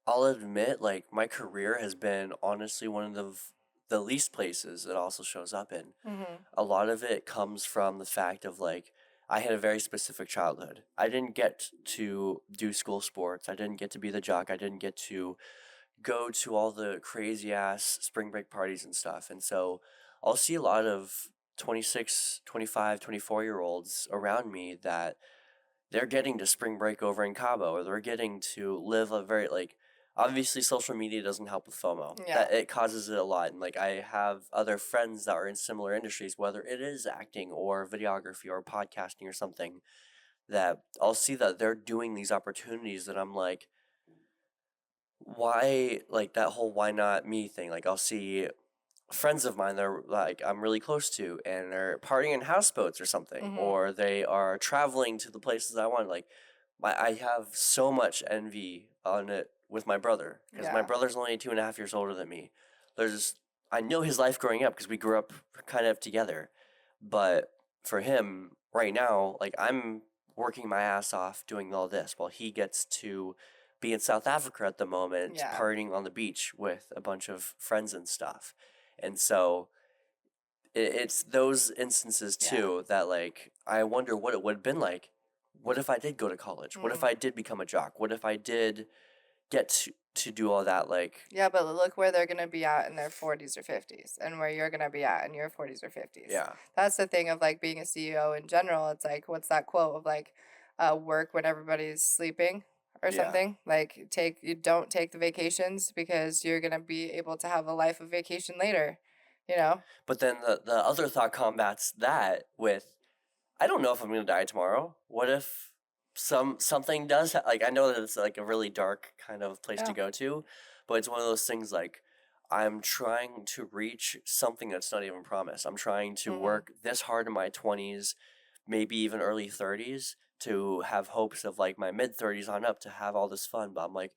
Speaker 3: I'll admit like my career has been honestly one of the least places it also shows up in.
Speaker 2: Mm-hmm.
Speaker 3: A lot of it comes from the fact of like, I had a very specific childhood. I didn't get to do school sports. I didn't get to be the jock. I didn't get to go to all the crazy ass spring break parties and stuff. And so I'll see a lot of 26, 25, 24 year olds around me that they're getting to spring break over in Cabo, or they're getting to live a very like, obviously social media doesn't help with FOMO.
Speaker 2: Yeah.
Speaker 3: That it causes it a lot. And like I have other friends that are in similar industries, whether it is acting or videography or podcasting or something, that I'll see that they're doing these opportunities that I'm like, why, like that whole why not me thing. Like I'll see friends of mine that are like I'm really close to and are partying in houseboats or something,
Speaker 2: Mhm.
Speaker 3: or they are traveling to the places I want. Like I have so much envy on it with my brother, because my
Speaker 2: Yeah.
Speaker 3: brother's only 2.5 years older than me. I know his life growing up because we grew up kind of together, but for him right now, like I'm working my ass off doing all this while he gets to be in South Africa at the moment,
Speaker 2: Yeah.
Speaker 3: partying on the beach with a bunch of friends and stuff. And so it's those instances
Speaker 2: Yeah.
Speaker 3: too that like I wonder what it would have been like. What if I did go to college? What if I did become a jock? What if I did get to do all that? Like,
Speaker 2: Yeah, but look where they're gonna be at in their 40s or 50s, and where you're gonna be at in your 40s or 50s.
Speaker 3: yeah,
Speaker 2: That's the thing of like being a CEO in general. It's like, what's that quote of like, work when everybody's sleeping or
Speaker 3: Yeah.
Speaker 2: something? Like you don't take the vacations because you're gonna be able to have a life of vacation later, you know?
Speaker 3: But then the other thought combats that with, I don't know if I'm gonna die tomorrow. What if something does like, I know that it's like a really dark kind of place to
Speaker 2: Yeah.
Speaker 3: go to, but it's one of those things like I'm trying to reach something that's not even promised. I'm trying to
Speaker 2: Mhm.
Speaker 3: work this hard in my 20s, maybe even early 30s, to have hopes of like my mid 30s on up to have all this fun. But I'm like,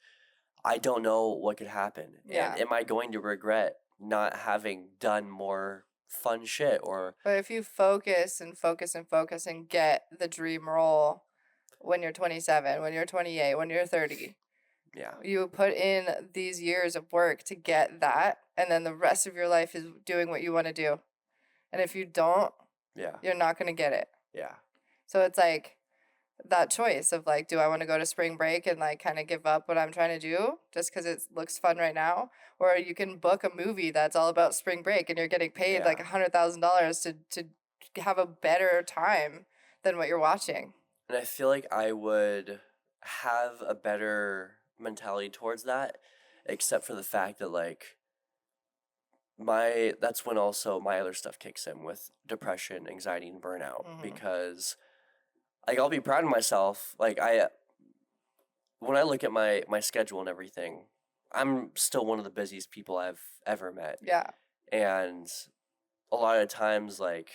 Speaker 3: I don't know what could happen.
Speaker 2: Yeah.
Speaker 3: And am I going to regret not having done more fun shit? Or
Speaker 2: But if you focus and focus and focus and get the dream role when you're 27, when you're 28, when you're 30,
Speaker 3: yeah,
Speaker 2: you put in these years of work to get that, and then the rest of your life is doing what you want to do. And if you don't,
Speaker 3: yeah,
Speaker 2: you're not going to get it.
Speaker 3: yeah,
Speaker 2: So it's like that choice of like, do I want to go to spring break and like kind of give up what I'm trying to do just because it looks fun right now? Or you can book a movie that's all about spring break and you're getting paid like
Speaker 3: Yeah.
Speaker 2: $100,000 to have a better time than what you're watching.
Speaker 3: And I feel like I would have a better mentality towards that, except for the fact that like that's when also my other stuff kicks in with depression, anxiety, and burnout.
Speaker 2: Mhm.
Speaker 3: Because like I'll be proud of myself. Like when I look at my schedule and everything, I'm still one of the busiest people I've ever met.
Speaker 2: Yeah.
Speaker 3: And a lot of times like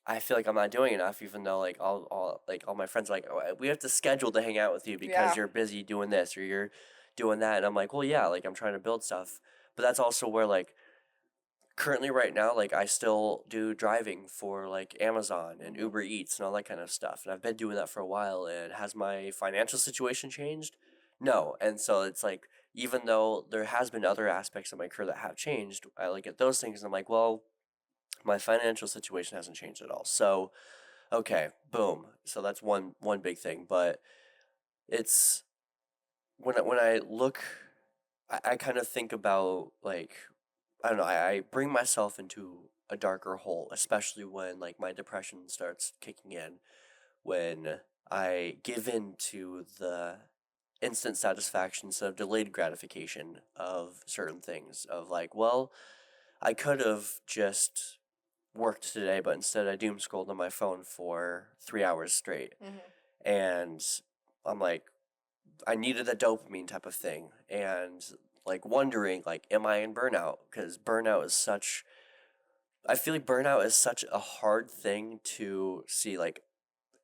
Speaker 3: I feel like I'm not doing enough, even though like all my friends are like, oh, we have to schedule to hang out with you because
Speaker 2: Yeah.
Speaker 3: you're busy doing this or you're doing that, and I'm like, well, yeah, like I'm trying to build stuff, but that's also where like currently right now, like I still do driving for like Amazon and Uber Eats and all that kind of stuff, and I've been doing that for a while. And has my financial situation changed? No, and so it's like even though there has been other aspects of my career that have changed, I look at those things and I'm like, well, my financial situation hasn't changed at all. So, okay, boom. So that's one big thing, but it's when I look, I kind of think about like I don't know, I bring myself into a darker hole, especially when like my depression starts kicking in, when I give in to the instant satisfaction instead of delayed gratification of certain things of like, well, I could have just worked today, but instead I doom scrolled on my phone for 3 hours straight. And I'm like, I needed a dopamine type of thing. And like wondering, like, am I in burnout? Because burnout is such, I feel like burnout is such a hard thing to see. Like,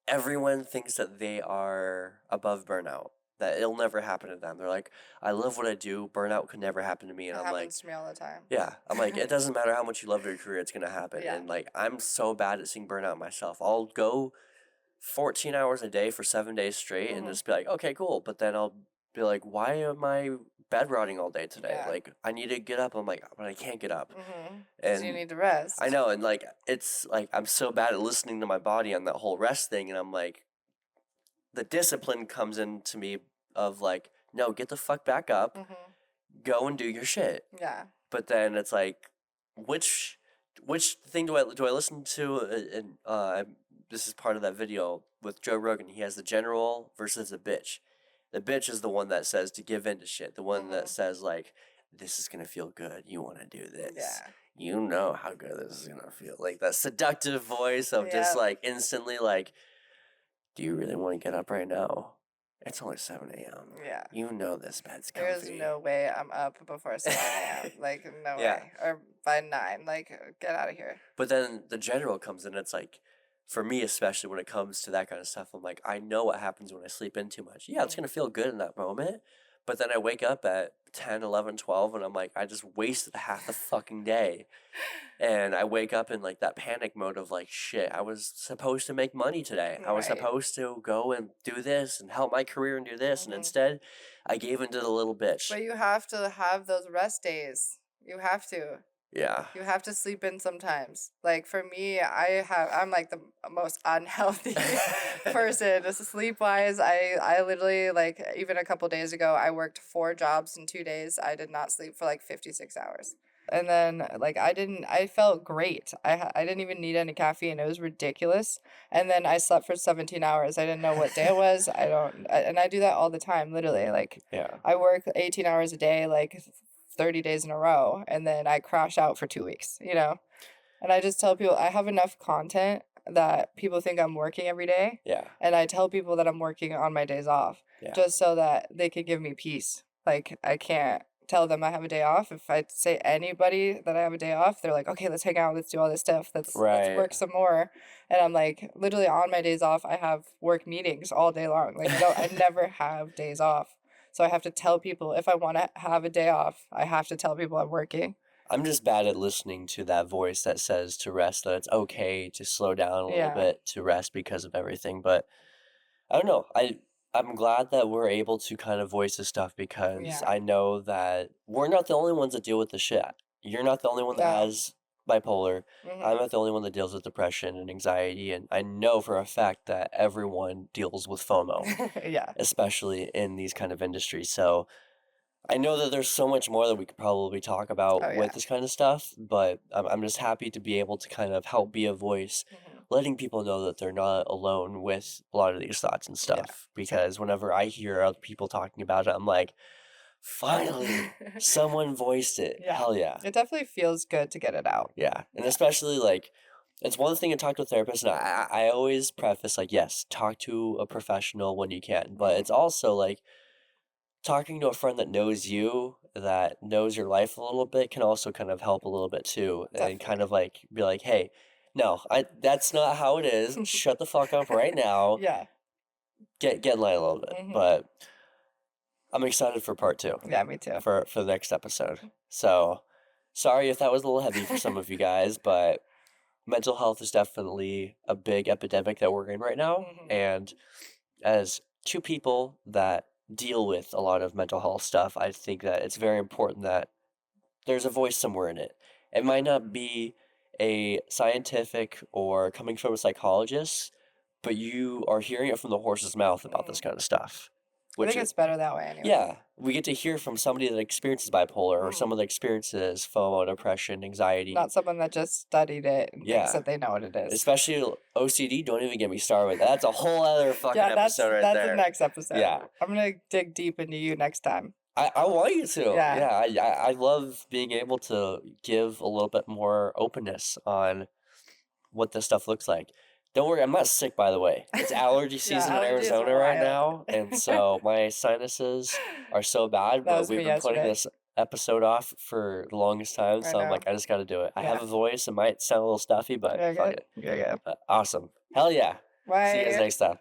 Speaker 3: everyone thinks that they are above burnout, that it'll never happen to them. They're like, I love what I do. Burnout could never happen to me. And
Speaker 2: It
Speaker 3: I'm like,
Speaker 2: happens to me all the time.
Speaker 3: yeah, I'm like, it doesn't matter how much you love your career, it's going to happen.
Speaker 2: Yeah.
Speaker 3: And like, I'm so bad at seeing burnout myself. I'll go 14 hours a day for 7 days straight and just be like, okay, cool. But then I'll be like, why am I bed rotting all day today?
Speaker 2: Yeah.
Speaker 3: Like, I need to get up. I'm like, but I can't get up.
Speaker 2: Because you
Speaker 3: And
Speaker 2: need to rest.
Speaker 3: I know. And like, it's like, I'm so bad at listening to my body on that whole rest thing. And I'm like, the discipline comes into me of like, no, get the fuck back up, go and do your shit.
Speaker 2: Yeah.
Speaker 3: But then it's like, which thing do I listen to? This is part of that video with Joe Rogan. He has the general versus the bitch. The bitch is the one that says to give in to shit. The one that says like, this is gonna feel good. You want to do this.
Speaker 2: Yeah.
Speaker 3: You know how good this is gonna feel. Like that seductive voice of just like instantly like, do you really want to get up right now? It's only 7 a.m.
Speaker 2: Yeah.
Speaker 3: You know this bed's comfy.
Speaker 2: There's no way I'm up before 7 a.m. Like, no
Speaker 3: Yeah.
Speaker 2: way. Or by 9. Like, get out of here.
Speaker 3: But then the general comes in. It's like, for me, especially when it comes to that kind of stuff, I'm like, I know what happens when I sleep in too much. Yeah, it's going to feel good in that moment. But then I wake up at 10, 11, 12, and I'm like, I just wasted half the fucking day. And I wake up in like that panic mode of like, shit, I was supposed to make money today. I was
Speaker 2: Right.
Speaker 3: supposed to go and do this and help my career and do this. And instead, I gave into the little bitch.
Speaker 2: But you have to have those rest days. You have to.
Speaker 3: Yeah.
Speaker 2: You have to sleep in sometimes. Like for me, I'm like the most unhealthy person. Just sleep wise, I literally like even a couple days ago I worked 4 jobs in 2 days. I did not sleep for like 56 hours. And then like I felt great. I didn't even need any caffeine. It was ridiculous. And then I slept for 17 hours. I didn't know what day it was. And I do that all the time, literally. Like
Speaker 3: Yeah.
Speaker 2: I work 18 hours a day, like 30 days in a row, and then I crash out for 2 weeks, you know? And I just tell people I have enough content that people think I'm working every day.
Speaker 3: Yeah.
Speaker 2: And I tell people that I'm working on my days off just so that they can give me peace. Like I can't tell them I have a day off. If I say anybody that I have a day off, they're like, okay, let's hang out, let's do all this stuff, let's work some more. And I'm like, literally on my days off, I have work meetings all day long. Like I never have days off. So I have to tell people if I want to have a day off, I have to tell people I'm working.
Speaker 3: I'm just bad at listening to that voice that says to rest, that it's okay to slow down a little bit to rest because of everything. But I don't know. I'm glad that we're able to kind of voice this stuff because I know that we're not the only ones that deal with the shit. You're not the only one that has bipolar. I'm not the only one that deals with depression and anxiety. And I know for a fact that everyone deals with FOMO, especially in these kind of industries. So I know that there's so much more that we could probably talk about with this kind of stuff, but I'm just happy to be able to kind of help be a voice, letting people know that they're not alone with a lot of these thoughts and stuff. Because whenever I hear other people talking about it, I'm like, finally, someone voiced it. Hell yeah.
Speaker 2: It definitely feels good to get it out.
Speaker 3: Yeah. And especially like, it's one thing to talk to a therapist, and I always preface like, yes, talk to a professional when you can, but it's also like, talking to a friend that knows you, that knows your life a little bit, can also kind of help a little bit too. And kind of like be like, hey, No, that's not how it is. Shut the fuck up right now.
Speaker 2: Yeah.
Speaker 3: Get in line a little bit. But I'm excited for part 2.
Speaker 2: Yeah, me too.
Speaker 3: For the next episode. So, sorry if that was a little heavy for some of you guys, but mental health is definitely a big epidemic that we're in right now. And as two people that deal with a lot of mental health stuff, I think that it's very important that there's a voice somewhere in it. It might not be a scientific or coming from a psychologist, but you are hearing it from the horse's mouth about this kind of stuff.
Speaker 2: I think it's better that way anyway.
Speaker 3: Yeah, we get to hear from somebody that experiences bipolar or someone that experiences FOMO, depression, anxiety.
Speaker 2: Not someone that just studied it and thinks that they know what it is.
Speaker 3: Especially OCD, don't even get me started with that. That's a whole other fucking episode right there.
Speaker 2: That's the next episode.
Speaker 3: Yeah.
Speaker 2: I'm going to dig deep into you next time.
Speaker 3: I want you to.
Speaker 2: Yeah.
Speaker 3: I love being able to give a little bit more openness on what this stuff looks like. Don't worry, I'm not sick, by the way. It's allergy season in Arizona right now, and so my sinuses are so bad, but we've been putting this episode off for the longest time, so I'm like, I just got to do it. I have a voice. It might sound a little stuffy, but fuck it.
Speaker 2: Yeah.
Speaker 3: Awesome. Hell yeah.
Speaker 2: Bye.
Speaker 3: See you guys next time.